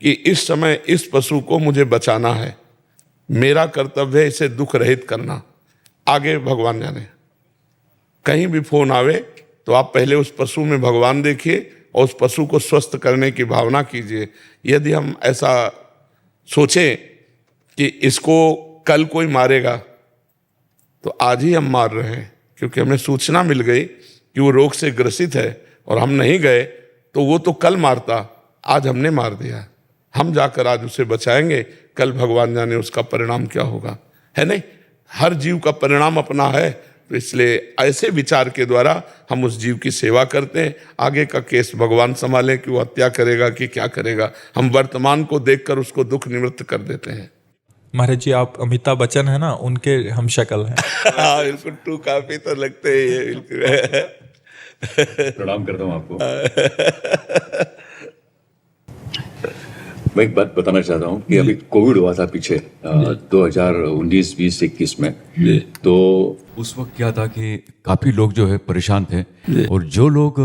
कि इस समय इस पशु को मुझे बचाना है, मेरा कर्तव्य है इसे दुख रहित करना। आगे भगवान जाने। कहीं भी फोन आवे तो आप पहले उस पशु में भगवान देखिए और उस पशु को स्वस्थ करने की भावना कीजिए। यदि हम ऐसा सोचें कि इसको कल कोई मारेगा तो आज ही हम मार रहे हैं, क्योंकि हमें सूचना मिल गई कि वो रोग से ग्रसित है और हम नहीं गए तो वो तो कल मारता, आज हमने मार दिया। हम जाकर आज उसे बचाएंगे, कल भगवान जाने उसका परिणाम क्या होगा, है नहीं। हर जीव का परिणाम अपना है, तो इसलिए ऐसे विचार के द्वारा हम उस जीव की सेवा करते हैं। आगे का केस भगवान संभालें कि वो हत्या करेगा कि क्या करेगा। हम वर्तमान को देखकर उसको दुख निवृत्त कर देते हैं। महाराज जी, आप अमिताभ बच्चन है ना, उनके हम शक्ल हैं। हाँ बिल्कुल, टू काफी तो लगते ही है, बिल्कुल। प्रणाम करता हूँ आपको। मैं एक बात बताना चाहता हूँ कि अभी कोविड हुआ था पीछे 2019, 20, 21 में, तो उस वक्त क्या था कि काफी लोग जो है परेशान थे, और जो लोग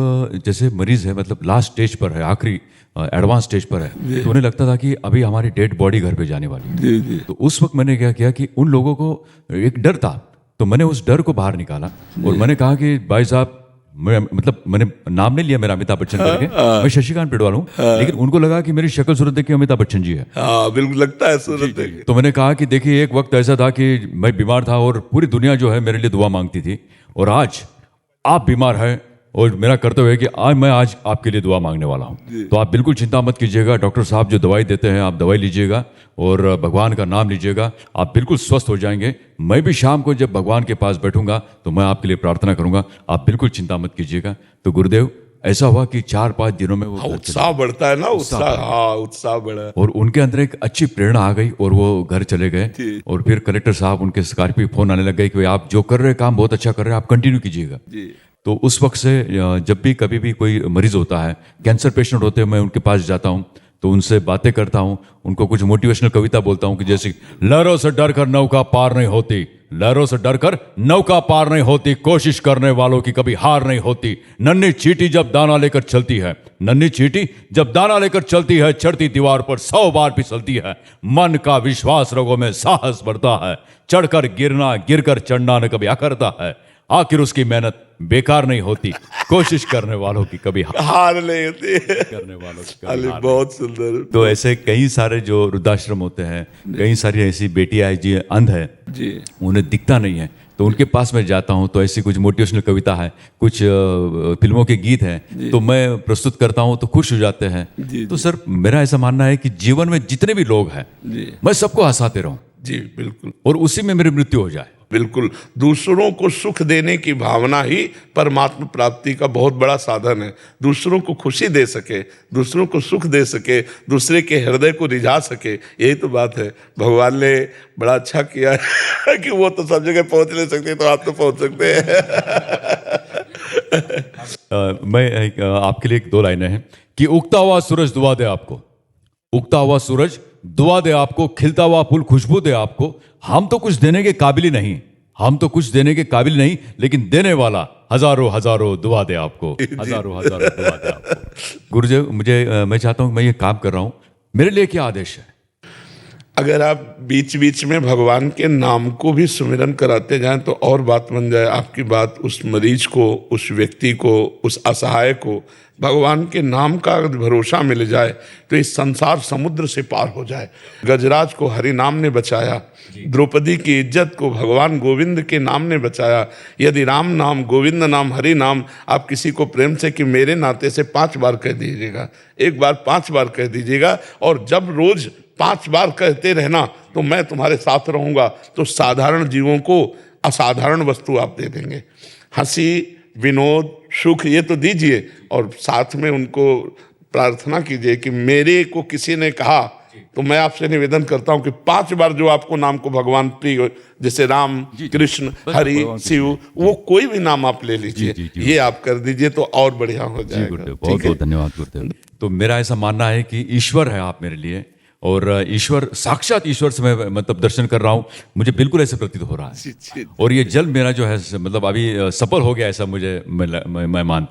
जैसे मरीज है मतलब लास्ट स्टेज पर है, आखिरी एडवांस स्टेज पर है, तो उन्हें लगता था कि अभी हमारी डेड बॉडी घर पे जाने वाली है। तो उस वक्त मैंने क्या किया कि उन लोगों को एक डर था, तो मैंने उस डर को बाहर निकाला और मैंने कहा कि भाई साहब, मैंने नाम नहीं लिया मेरा अमिताभ बच्चन करके, मैं शशिकांत पिडवाल हूँ, लेकिन उनको लगा कि मेरी शक्ल सूरत देख के अमिताभ बच्चन जी है। बिल्कुल लगता है सूरत देख के। तो मैंने कहा कि देखिए, एक वक्त ऐसा था कि मैं बीमार था और पूरी दुनिया जो है मेरे लिए दुआ मांगती थी, और आज आप बीमार हैं और मेरा कर्तव्य है कि मैं आज आपके लिए दुआ मांगने वाला हूँ। तो आप बिल्कुल चिंता मत कीजिएगा, डॉक्टर साहब जो दवाई देते हैं आप दवाई लीजिएगा और भगवान का नाम लीजिएगा, आप बिल्कुल स्वस्थ हो जाएंगे। मैं भी शाम को जब भगवान के पास बैठूंगा तो मैं आपके लिए प्रार्थना करूंगा, आप बिल्कुल चिंता मत कीजिएगा। तो गुरुदेव, ऐसा हुआ कि 4-5 दिनों में वो उत्साह बढ़ता है ना, उत्साह बढ़ा, और उनके अंदर एक अच्छी प्रेरणा आ गई और वो घर चले गए। और फिर कलेक्टर साहब, उनके स्कॉर्पियो फोन आने लग गए कि आप जो कर रहे काम बहुत अच्छा कर रहे हैं, आप कंटिन्यू कीजिएगा। तो उस वक्त से जब भी कभी भी कोई मरीज होता है, कैंसर पेशेंट होते हैं, मैं उनके पास जाता हूँ तो उनसे बातें करता हूँ, उनको कुछ मोटिवेशनल कविता बोलता हूँ कि जैसे लहरों से डर कर नौका पार नहीं होती, लहरों से डर कर नौका पार नहीं होती, कोशिश करने वालों की कभी हार नहीं होती। नन्ही चींटी जब दाना लेकर चलती है, नन्ही चींटी जब दाना लेकर चलती है, चढ़ती दीवार पर 100 बार फिसलती है। मन का विश्वास रगों में साहस बढ़ता है, चढ़कर गिरना, गिरकर चढ़ना न कभी अकरता है। आखिर उसकी मेहनत बेकार नहीं होती, कोशिश करने वालों की कभी हार नहीं होती, करने वालों की कभी हार बहुत सुंदर। तो ऐसे कई सारे जो वृद्धाश्रम होते हैं, कई सारी ऐसी बेटियां हैं जी अंध है जी, उन्हें दिखता नहीं है, तो उनके पास मैं जाता हूं तो ऐसी कुछ मोटिवेशनल कविता है, कुछ फिल्मों के गीत हैं, तो मैं प्रस्तुत करता हूं तो खुश हो जाते हैं। तो सर, मेरा ऐसा मानना है कि जीवन में जितने भी लोग हैं मैं सबको हंसाते रहूं जी, बिल्कुल, और उसी में मेरी मृत्यु हो जाए। बिल्कुल, दूसरों को सुख देने की भावना ही परमात्मा प्राप्ति का बहुत बड़ा साधन है। दूसरों को खुशी दे सके, दूसरों को सुख दे सके, दूसरे के हृदय को रिझा सके, यही तो बात है। भगवान ने बड़ा अच्छा किया है कि वो तो सब जगह पहुंच नहीं सकते, तो आप तो पहुंच सकते हैं। मैं आपके लिए 2 लाइनें हैं कि उगता हुआ सूरज दुआ दे आपको, उगता हुआ सूरज दुआ दे आपको, खिलता हुआ फूल खुशबू दे आपको। हम तो कुछ देने के काबिल ही नहीं, हम तो कुछ देने के काबिल नहीं, लेकिन देने वाला हजारों हजारों दुआ दे आपको, हजारों हजारों दुआ दे आपको। गुरुदेव, मैं चाहता हूं, मैं ये काम कर रहा हूं, मेरे लिए क्या आदेश है? अगर आप बीच बीच में भगवान के नाम को भी सुमिरन कराते जाएं तो और बात बन जाए। आपकी बात उस मरीज को, उस व्यक्ति को, उस असहाय को भगवान के नाम का भरोसा मिल जाए तो इस संसार समुद्र से पार हो जाए। गजराज को हरि नाम ने बचाया, द्रौपदी की इज्जत को भगवान गोविंद के नाम ने बचाया। यदि राम नाम, गोविंद नाम, हरि नाम आप किसी को प्रेम से कि मेरे नाते से 5 बार कह दीजिएगा, एक बार 5 बार कह दीजिएगा, और जब रोज 5 बार कहते रहना तो मैं तुम्हारे साथ रहूंगा, तो साधारण जीवों को असाधारण वस्तु आप दे देंगे। हंसी, विनोद, सुख ये तो दीजिए, और साथ में उनको प्रार्थना कीजिए कि मेरे को किसी ने कहा तो मैं आपसे निवेदन करता हूं कि 5 बार जो आपको नाम को भगवान प्रिय, जैसे राम, कृष्ण, हरि, शिव, वो कोई भी नाम आप ले लीजिए, ये आप कर दीजिए तो और बढ़िया हो जाएगा। बहुत बहुत धन्यवाद गुरुदेव। तो मेरा ऐसा मानना है कि ईश्वर है आप मेरे लिए, और ईश्वर, साक्षात ईश्वर से मैं मतलब दर्शन कर रहा हूँ, मुझे बिल्कुल ऐसे प्रतीत हो रहा है। और ये जल मेरा जो है मतलब अभी सफल हो गया, ऐसा मुझे मैं मानता हूँ।